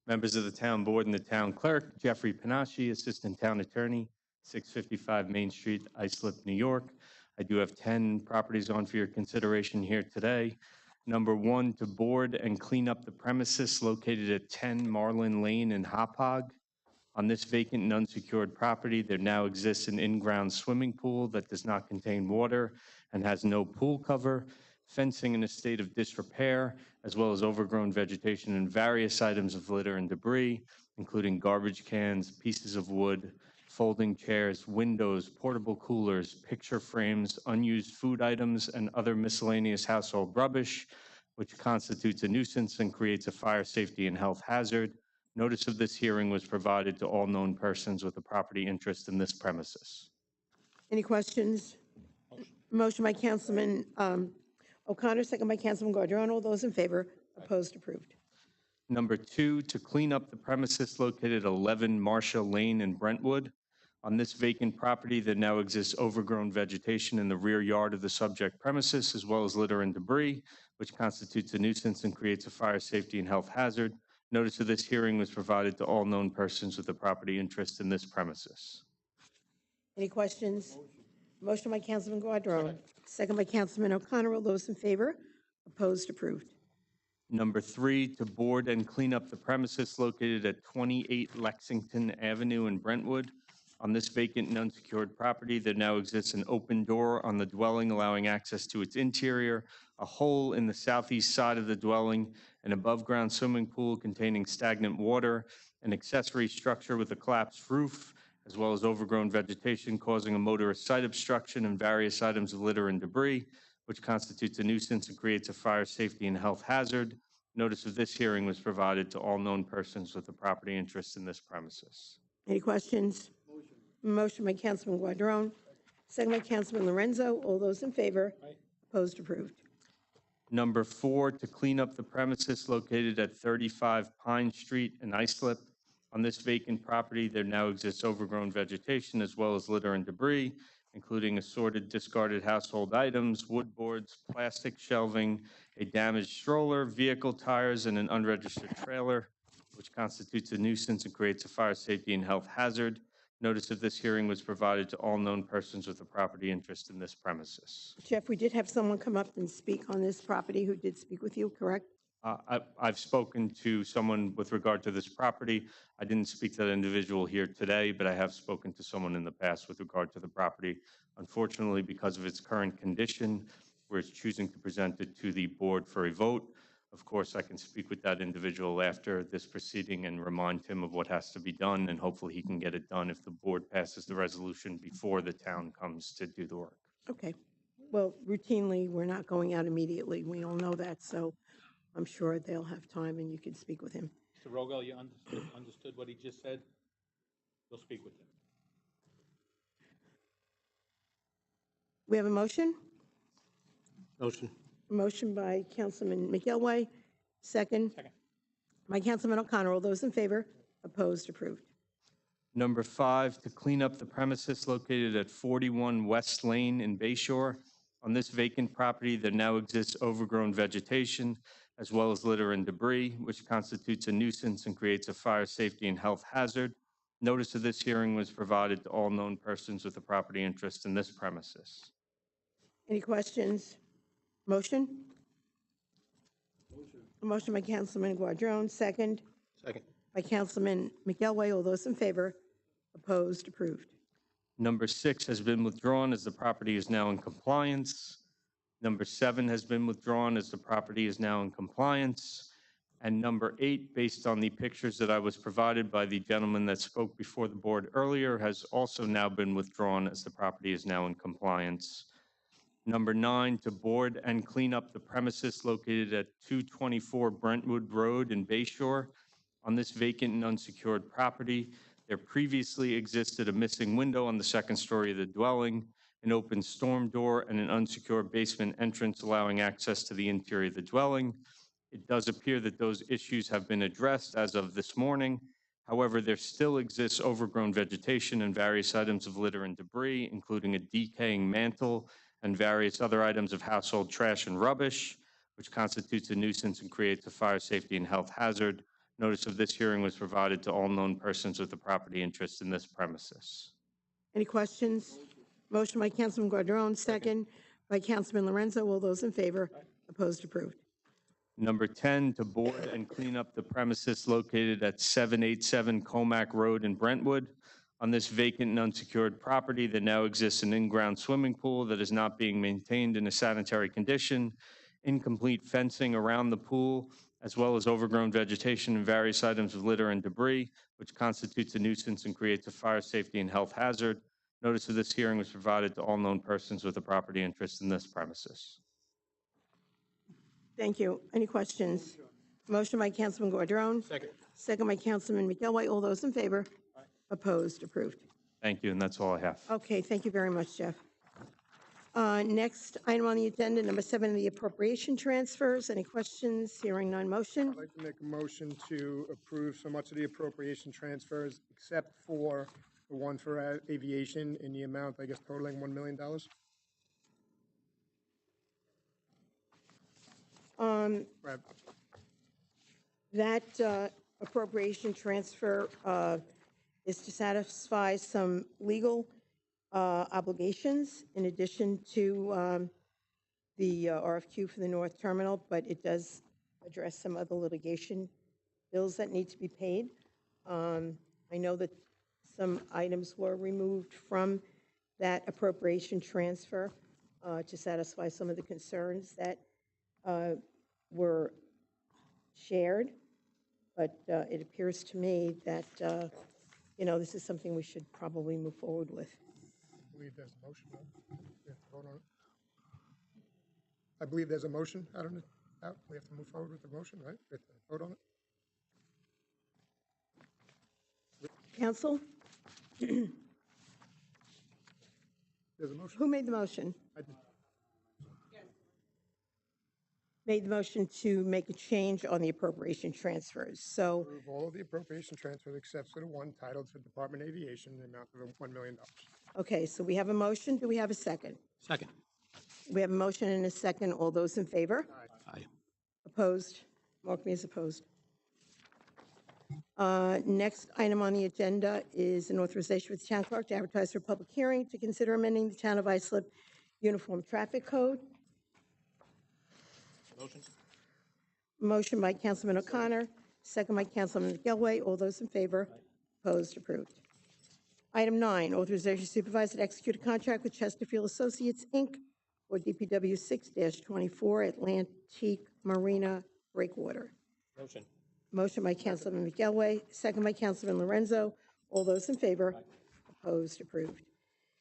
members of the Town Board and the Town Clerk. Jeffrey Panacci, Assistant Town Attorney, 655 Main Street, Islip, New York. I do have 10 properties on for your consideration here today. Number 1, to board and clean up the premises located at 10 Marlin Lane in Hauppauge. On this vacant and unsecured property, there now exists an in-ground swimming pool that does not contain water and has no pool cover, fencing in a state of disrepair, as well as overgrown vegetation and various items of litter and debris, including garbage cans, pieces of wood, folding chairs, windows, portable coolers, picture frames, unused food items, and other miscellaneous household rubbish, which constitutes a nuisance and creates a fire safety and health hazard. Notice of this hearing was provided to all known persons with a property interest in this premises. Any questions? Motion by Councilman O'Connor, second by Councilman Guadrone. All those in favor? Opposed? Approved. Number 2, to clean up the premises located at 11 Marshall Lane in Brentwood. On this vacant property, there now exists overgrown vegetation in the rear yard of the subject premises, as well as litter and debris, which constitutes a nuisance and creates a fire safety and health hazard. Notice of this hearing was provided to all known persons with a property interest in this premises. Any questions? Motion by Councilman Guadrone, second by Councilman O'Connor. All those in favor? Opposed? Approved. Number 3, to board and clean up the premises located at 28 Lexington Avenue in Brentwood. On this vacant and unsecured property, there now exists an open door on the dwelling allowing access to its interior, a hole in the southeast side of the dwelling, an above-ground swimming pool containing stagnant water, an accessory structure with a collapsed roof, as well as overgrown vegetation causing a motorist site obstruction and various items of litter and debris, which constitutes a nuisance and creates a fire safety and health hazard. Notice of this hearing was provided to all known persons with a property interest in this premises. Any questions? Motion by Councilman Guadrone, second by Councilman Lorenzo. All those in favor? Opposed? Approved. Number 4, to clean up the premises located at 35 Pine Street in Islip. On this vacant property, there now exists overgrown vegetation as well as litter and debris, including assorted discarded household items, wood boards, plastic shelving, a damaged stroller, vehicle tires, and an unregistered trailer, which constitutes a nuisance and creates a fire safety and health hazard. Notice of this hearing was provided to all known persons with a property interest in this premises. Jeff, we did have someone come up and speak on this property who did speak with you, correct? I've spoken to someone with regard to this property. I didn't speak to that individual here today, but I have spoken to someone in the past with regard to the property. Unfortunately, because of its current condition, we're choosing to present it to the board for a vote. Of course, I can speak with that individual after this proceeding and remind him of what has to be done, and hopefully he can get it done if the board passes the resolution before the town comes to do the work. Okay. Well, routinely, we're not going out immediately. We all know that, so I'm sure they'll have time and you can speak with him. Mr. Rogal, you understood what he just said? You'll speak with him. We have a motion? Motion. Motion by Councilman McElway, second. Second. By Councilman O'Connor. All those in favor? Opposed? Approved. Number 5, to clean up the premises located at 41 West Lane in Bayshore. On this vacant property, there now exists overgrown vegetation, as well as litter and debris, which constitutes a nuisance and creates a fire safety and health hazard. Notice of this hearing was provided to all known persons with a property interest in this premises. Any questions? Motion? A motion by Councilman Guadrone, second. Second. By Councilman McElway. All those in favor? Opposed? Approved. Number 6 has been withdrawn as the property is now in compliance. Number 7 has been withdrawn as the property is now in compliance. And number 8, based on the pictures that I was provided by the gentleman that spoke before the board earlier, has also now been withdrawn as the property is now in compliance. Number 9, to board and clean up the premises located at 224 Brentwood Road in Bayshore. On this vacant and unsecured property, there previously existed a missing window on the second story of the dwelling, an open storm door, and an unsecured basement entrance allowing access to the interior of the dwelling. It does appear that those issues have been addressed as of this morning. However, there still exists overgrown vegetation and various items of litter and debris, including a decaying mantle and various other items of household trash and rubbish, which constitutes a nuisance and creates a fire safety and health hazard. Notice of this hearing was provided to all known persons with a property interest in this premises. Any questions? Motion by Councilman Guadrone, second. By Councilman Lorenzo. All those in favor? Opposed? Approved. Number 10, to board and clean up the premises located at 787 Comac Road in Brentwood. On this vacant and unsecured property, there now exists an in-ground swimming pool that is not being maintained in a sanitary condition, incomplete fencing around the pool, as well as overgrown vegetation and various items of litter and debris, which constitutes a nuisance and creates a fire safety and health hazard. Notice of this hearing was provided to all known persons with a property interest in this premises. Thank you. Any questions? Motion by Councilman Guadrone. Second. Second by Councilman McElway. All those in favor? Opposed? Approved. Thank you, and that's all I have. Okay, thank you very much, Jeff. Next item on the agenda, number 7, the appropriation transfers. Any questions? Hearing none. Motion? I'd like to make a motion to approve so much of the appropriation transfers except for the one for aviation in the amount, I guess, totaling $1 million. Right. That appropriation transfer is to satisfy some legal obligations in addition to the RFQ for the North Terminal, but it does address some other litigation bills that need to be paid. I know that some items were removed from that appropriation transfer to satisfy some of the concerns that were shared. But it appears to me that, this is something we should probably move forward with. I believe there's a motion. We have to vote on it. I believe there's a motion out on it. We have to move forward with the motion, right? We have to vote on it. Council? There's a motion. Who made the motion? I did. Made the motion to make a change on the appropriation transfers. So, Approve all of the appropriation transfers except for the one titled for Department Aviation, the amount of $1 million. okay, so we have a motion. Do we have a second? Second. We have a motion and a second. All those in favor? Aye. Opposed? Mark me as opposed. Next item on the agenda is an authorization for the town clerk to advertise for a public hearing to consider amending the Town of Islip Uniform Traffic Code. Motion. Motion by Councilman O'Connor, second by Councilman McGilway. All those in favor? Opposed? Approved. Item 9, authorization supervisor to execute a contract with Chesterfield Associates, Inc. for DPW 6-24 Atlantique Marina Breakwater. Motion. Motion by Councilman McGilway, second by Councilman Lorenzo. All those in favor? Opposed? Approved.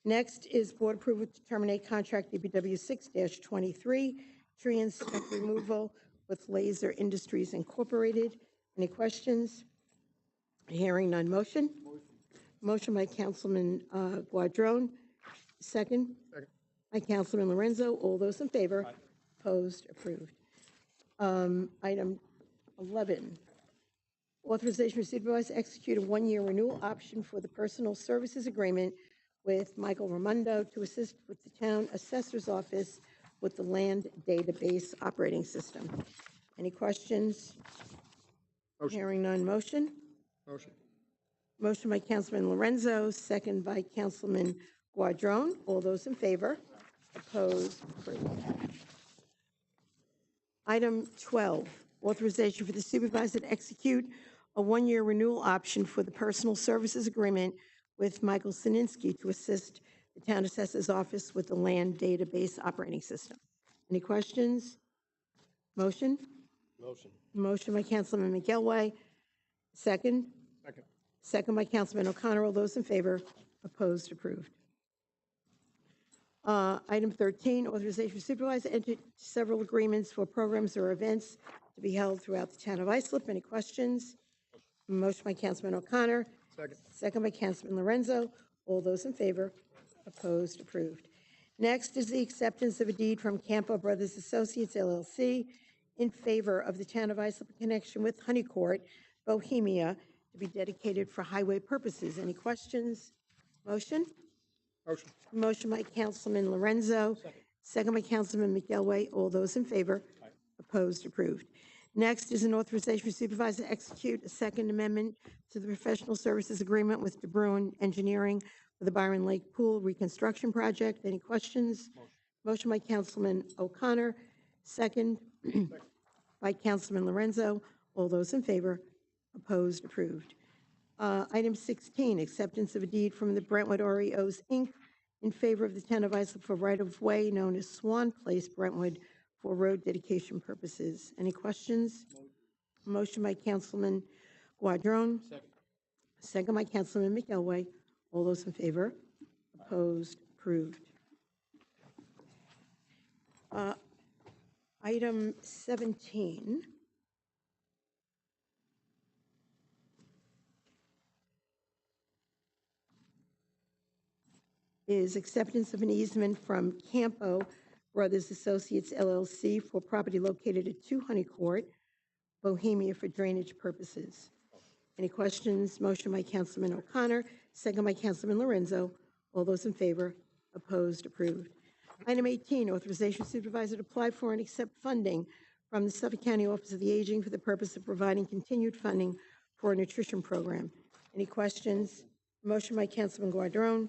Next is board approval to terminate contract DPW 6-23 tree and stump removal with Laser Industries Incorporated. Any questions? Hearing none. Motion? Motion by Councilman Guadrone, second by Councilman Lorenzo. All those in favor? Opposed? Approved. Item 11, authorization for supervisor to execute a one-year renewal option for the personal services agreement with Michael Raimondo to assist with the town assessor's office with the land database operating system. Any questions? Motion. Hearing none. Motion? Motion. Motion by Councilman Lorenzo, second by Councilman Guadrone. All those in favor? Opposed? Approved. Item 12, authorization for the supervisor to execute a one-year renewal option for the personal services agreement with Michael Sininsky to assist the town assessor's office with the land database operating system. Any questions? Motion? Motion. Motion by Councilman McGilway, second. Second. Second by Councilman O'Connor. All those in favor? Opposed? Approved. Item 13, authorization for supervisor to enter several agreements for programs or events to be held throughout the town of Islip. Any questions? Motion by Councilman O'Connor. Second. Second by Councilman Lorenzo. All those in favor? Opposed? Approved. Next is the acceptance of a deed from Campo Brothers Associates, LLC, in favor of the town of Islip in connection with Honeycourt, Bohemia, to be dedicated for highway purposes. Any questions? Motion? Motion. Motion by Councilman Lorenzo. Second by Councilman McGilway. All those in favor? Opposed? Approved. Next is an authorization for supervisor to execute a second amendment to the professional services agreement with DeBruin Engineering for the Byron Lake Pool Reconstruction Project. Any questions? Motion by Councilman O'Connor. Second by Councilman Lorenzo. All those in favor? Opposed? Approved. Item 16, acceptance of a deed from the Brentwood REOs, Inc. in favor of the town of Islip for right-of-way known as Swan Place, Brentwood, for road dedication purposes. Any questions? Motion by Councilman Guadrone. Second by Councilman McElway. All those in favor? Opposed? Approved. Item 17. Is acceptance of an easement from Campo Brothers Associates LLC for property located at 2 Honeycourt, Bohemia, for drainage purposes. Any questions? Motion by Councilman O'Connor, second by Councilman Lorenzo. All those in favor? Opposed? Approved. Item 18, authorization supervisor to apply for and accept funding from the Suffolk County Office of the Aging for the purpose of providing continued funding for a nutrition program. Any questions? Motion by Councilman Guadrone.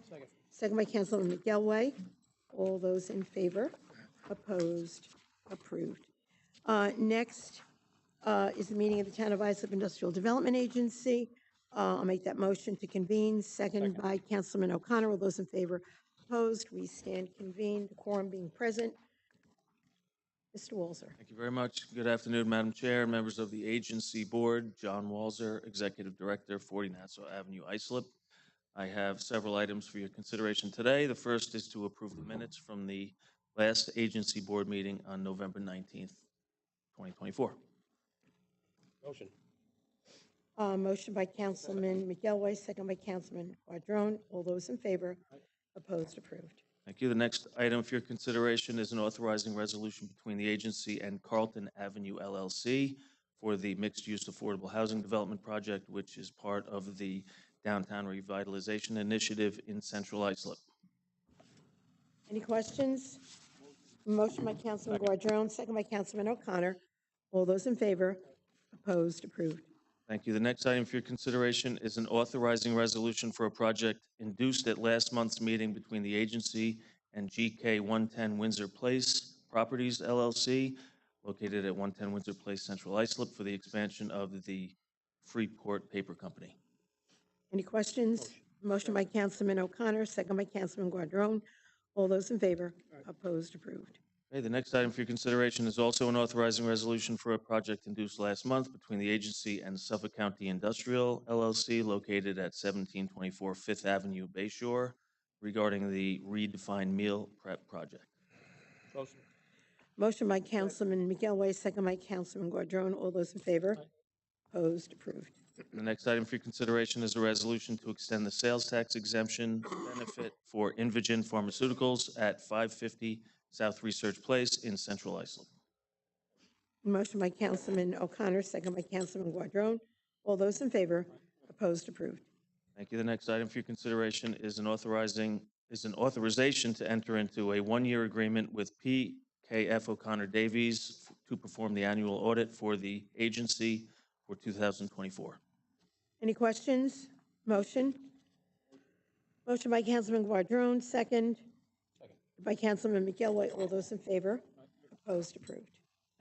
Second by Councilman McGilway. All those in favor? Opposed? Approved. Next is the meeting of the Town of Islip Industrial Development Agency. I'll make that motion to convene. Second by Councilman O'Connor. All those in favor? Opposed? We stand convened, the quorum being present. Mr. Walzer. Thank you very much. Good afternoon, Madam Chair, members of the agency board. John Walzer, Executive Director, 40 Nassau Avenue, Islip. I have several items for your consideration today. The first is to approve the minutes from the last agency board meeting on November 19th, 2024. Motion. Motion by Councilman McElway, second by Councilman Quadrone. All those in favor? Opposed? Approved. Thank you. The next item for your consideration is an authorizing resolution between the agency and Carlton Avenue LLC for the mixed-use affordable housing development project, which is part of the Downtown Revitalization Initiative in Central Islip. Any questions? Motion by Councilman Quadrone, second by Councilman O'Connor. All those in favor? Opposed? Approved. Thank you. The next item for your consideration is an authorizing resolution for a project induced at last month's meeting between the agency and GK 110 Windsor Place Properties LLC, located at 110 Windsor Place, Central Islip, for the expansion of the Freeport Paper Company. Any questions? Motion by Councilman O'Connor, second by Councilman Quadrone. All those in favor? Opposed? Approved. Okay, the next item for your consideration is also an authorizing resolution for a project induced last month between the agency and Suffolk County Industrial LLC, located at 1724 Fifth Avenue, Bayshore, regarding the redefined meal prep project. Motion. Motion by Councilman McElway, second by Councilman Quadrone. All those in favor? Opposed? Approved. The next item for your consideration is a resolution to extend the sales tax exemption benefit for Invigen Pharmaceuticals at 550 South Research Place in Central Islip. Motion by Councilman O'Connor, second by Councilman Quadrone. All those in favor? Opposed? Approved. Thank you. The next item for your consideration is an authorization to enter into a one-year agreement with PKF O'Connor Davies to perform the annual audit for the agency for 2024. Any questions? Motion? Motion by Councilman Quadrone, second by Councilman McElway. All those in favor? Opposed? Approved.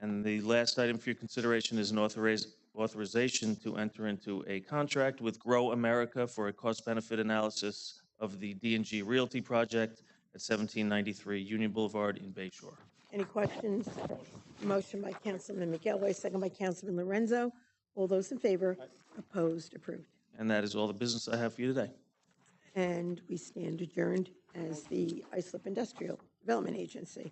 And the last item for your consideration is an authorization to enter into a contract with Grow America for a cost-benefit analysis of the D&G Realty project at 1793 Union Boulevard in Bayshore. Any questions? Motion by Councilman McElway, second by Councilman Lorenzo. All those in favor? Opposed? Approved. And that is all the business I have for you today. And we stand adjourned as the Islip Industrial Development Agency.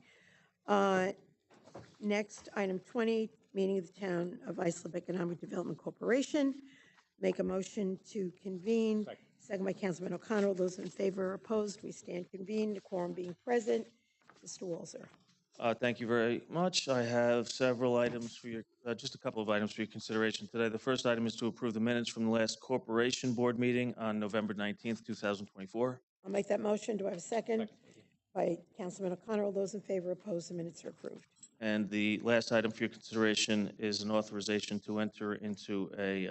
Next, item 20, meeting of the Town of Islip Economic Development Corporation. Make a motion to convene. Second by Councilman O'Connor. All those in favor or opposed? We stand convened, the quorum being present. Mr. Walzer. Thank you very much. I have several items for your, just a couple of items for your consideration today. The first item is to approve the minutes from the last corporation board meeting on November 19th, 2024. I'll make that motion. Do I have a second? By Councilman O'Connor. All those in favor, opposed, the minutes are approved. And the last item for your consideration is an authorization to enter into a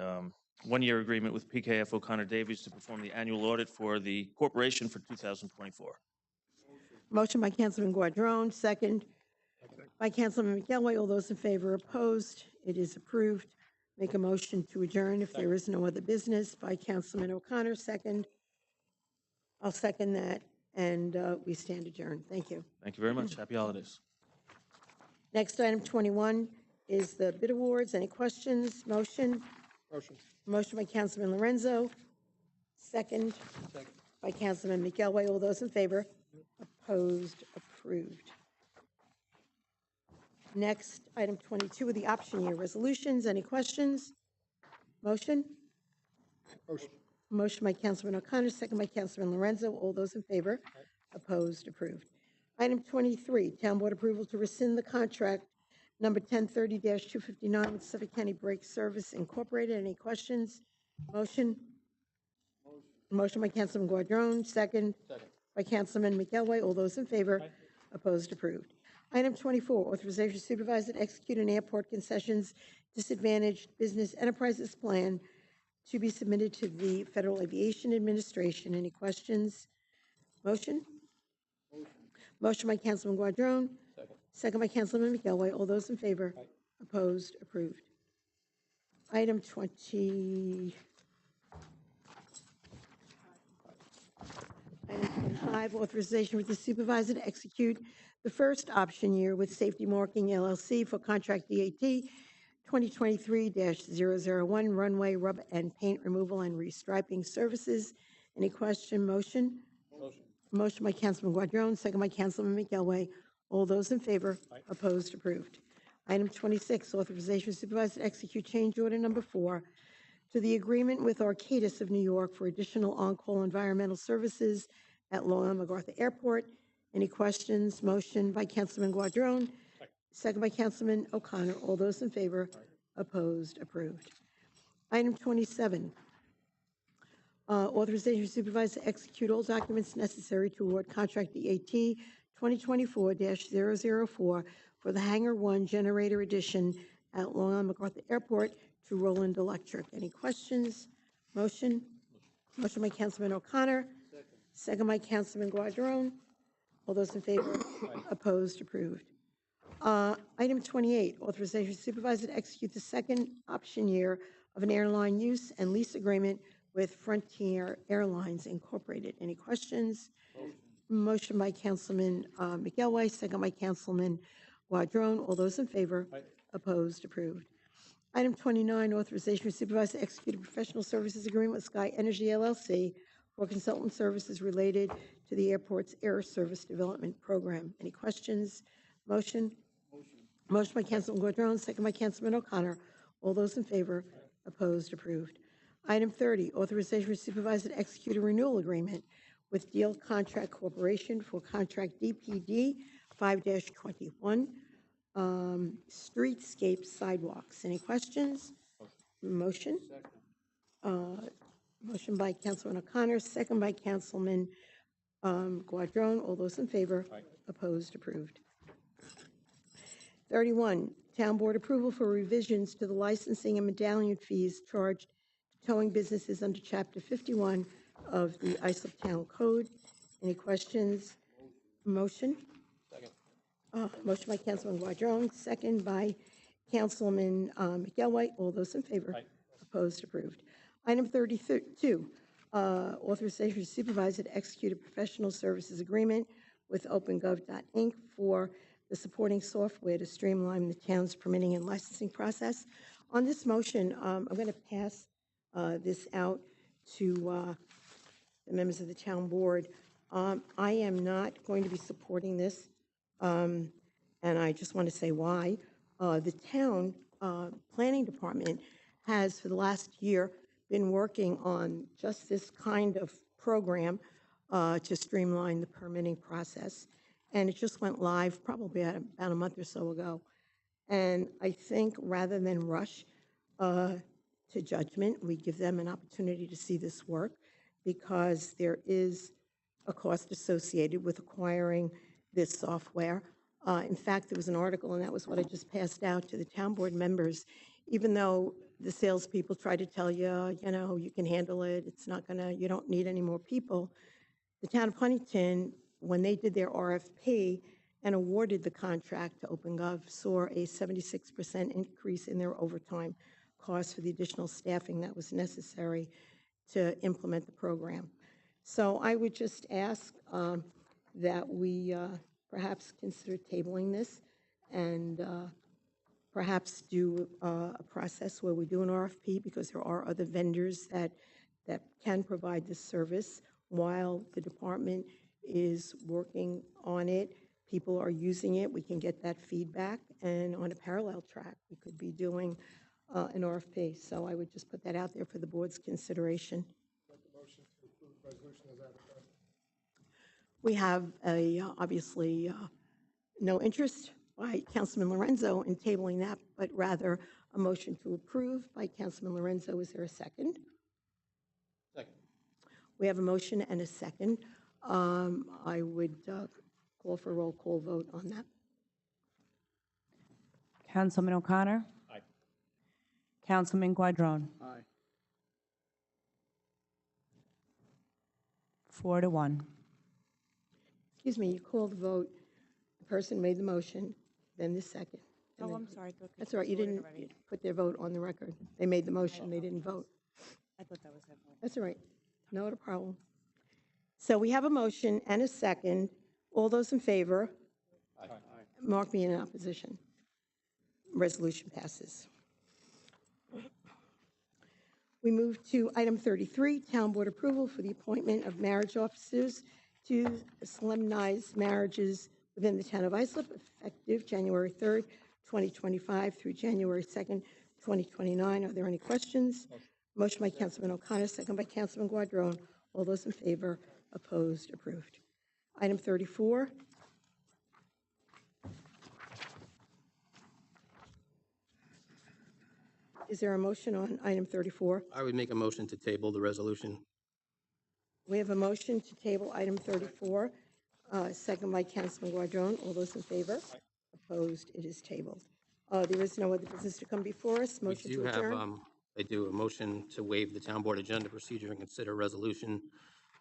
one-year agreement with PKF O'Connor Davies to perform the annual audit for the corporation for 2024. Motion by Councilman Quadrone, second by Councilman McElway. All those in favor, opposed, it is approved. Make a motion to adjourn if there is no other business by Councilman O'Connor, second. I'll second that, and we stand adjourned. Thank you. Thank you very much. Happy holidays. Next, item 21 is the bid awards. Any questions? Motion? Motion. Motion by Councilman Lorenzo, second by Councilman McElway. All those in favor? Opposed? Approved. Next, item 22 are the option year resolutions. Any questions? Motion? Motion. Motion by Councilman O'Connor, second by Councilman Lorenzo. All those in favor? Opposed? Approved. Item 23, Town Board approval to rescind the contract number 1030-259 with Suffolk County Brake Service Incorporated. Any questions? Motion? Motion by Councilman Quadrone, second by Councilman McElway. All those in favor? Opposed? Approved. Item 24, authorization to supervise and execute an airport concessions disadvantaged business enterprises plan to be submitted to the Federal Aviation Administration. Any questions? Motion? Motion by Councilman Quadrone. Second by Councilman McElway. All those in favor? Opposed? Approved. Item 25 25, authorization for the supervisor to execute the first option year with Safety Marking LLC for contract DAT 2023-001 runway rubber and paint removal and restriping services. Any question, motion? Motion. Motion by Councilman Guadrone, second by Councilman McElway. All those in favor? Opposed? Approved. Item 26, authorization for supervisor to execute change order number 4 to the agreement with Arcadis of New York for additional on-call environmental services at Long Island MacArthur Airport. Any questions? Motion by Councilman Guadrone, second by Councilman O'Connor. All those in favor? Opposed? Approved. Item 27, authorization for supervisor to execute all documents necessary to award contract DAT 2024-004 for the Hangar 1 Generator Addition at Long Island MacArthur Airport to Roland Electric. Any questions? Motion? Motion by Councilman O'Connor, second by Councilman Guadrone. All those in favor? Opposed? Approved. Item 28, authorization for supervisor to execute the second option year of an airline use and lease agreement with Frontier Airlines Incorporated. Any questions? Motion by Councilman McElway, second by Councilman Guadrone. All those in favor? Opposed? Approved. Item 29, authorization for supervisor to execute a professional services agreement with Sky Energy LLC for consultant services related to the airport's air service development program. Any questions? Motion? Motion by Councilman Guadrone, second by Councilman O'Connor. All those in favor? Opposed? Approved. Item 30, authorization for supervisor to execute a renewal agreement with Deal Contract Corporation for contract DPD 5-21, streetscape sidewalks. Any questions? Motion? Motion by Councilman O'Connor, second by Councilman Guadrone. All those in favor? Opposed? Approved. 31, Town Board approval for revisions to the licensing and medallion fees charged to towing businesses under Chapter 51 of the Islip Town Code. Any questions? Motion? Motion by Councilman Guadrone, second by Councilman McElway. All those in favor? Opposed? Approved. Item 32, authorization for supervisor to execute a professional services agreement with OpenGov.Inc. for the supporting software to streamline the town's permitting and licensing process. On this motion, I'm going to pass this out to the members of the town board. I am not going to be supporting this, and I just want to say why. The town planning department has, for the last year, been working on just this kind of program to streamline the permitting process. And it just went live probably about a month or so ago. And I think rather than rush to judgment, we give them an opportunity to see this work, because there is a cost associated with acquiring this software. In fact, there was an article, and that was what I just passed out to the town board members. Even though the salespeople try to tell you, you know, you can handle it, it's not gonna, you don't need any more people, the town of Huntington, when they did their RFP and awarded the contract to OpenGov, saw a 76% increase in their overtime costs for the additional staffing that was necessary to implement the program. So I would just ask that we perhaps consider tabling this and perhaps do a process where we do an RFP, because there are other vendors that can provide this service while the department is working on it. People are using it. We can get that feedback, and on a parallel track, we could be doing an RFP. So I would just put that out there for the board's consideration. Motion to approve the resolution as advertised. We have obviously no interest by Councilman Lorenzo in tabling that, but rather a motion to approve by Councilman Lorenzo. Is there a second? Second. We have a motion and a second. I would call for a roll call vote on that. Councilman O'Connor? Aye. Councilman Guadrone? Aye. 4-1. Excuse me, you called the vote. The person made the motion, then the second. and Oh, then- I'm sorry. I thought That's all right, you voted didn't already. put their vote on the record. They made the motion, they didn't vote. I thought that was it. That's all right, not a problem. So we have a motion and a second. All those in favor? Mark me in opposition. Resolution passes. We move to item 33, Town Board approval for the appointment of marriage officers to solemnize marriages within the town of Islip, effective January 3rd, 2025 through January 2nd, 2029. Are there any questions? Motion by Councilman O'Connor, second by Councilman Guadrone. All those in favor, opposed, approved. Item 34. Is there a motion on item 34? I would make a motion to table the resolution. We have a motion to table item 34, second by Councilman Guadrone. All those in favor? Opposed? It is tabled. There is no other business to come before us. Motion to adjourn. I do a motion to waive the town board agenda procedure and consider resolution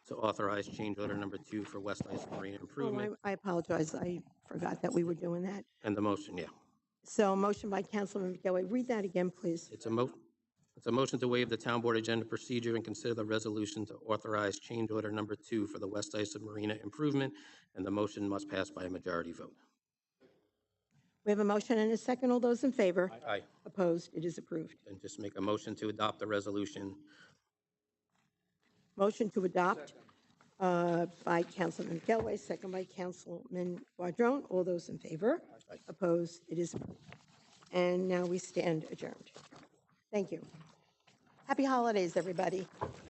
to authorize change order number 2 for West Islip Marina Improvement. I apologize. I forgot that we were doing that. And the motion, yeah. So motion by Councilman McGilway. Read that again, please. It's a motion to waive the town board agenda procedure and consider the resolution to authorize change order number 2 for the West Islip Marina Improvement, and the motion must pass by a majority vote. We have a motion and a second. All those in favor? Aye. Opposed? It is approved. And just make a motion to adopt the resolution. Motion to adopt by Councilman McGilway, second by Councilman Guadrone. All those in favor? Opposed? It is approved. And now we stand adjourned. Thank you. Happy holidays, everybody.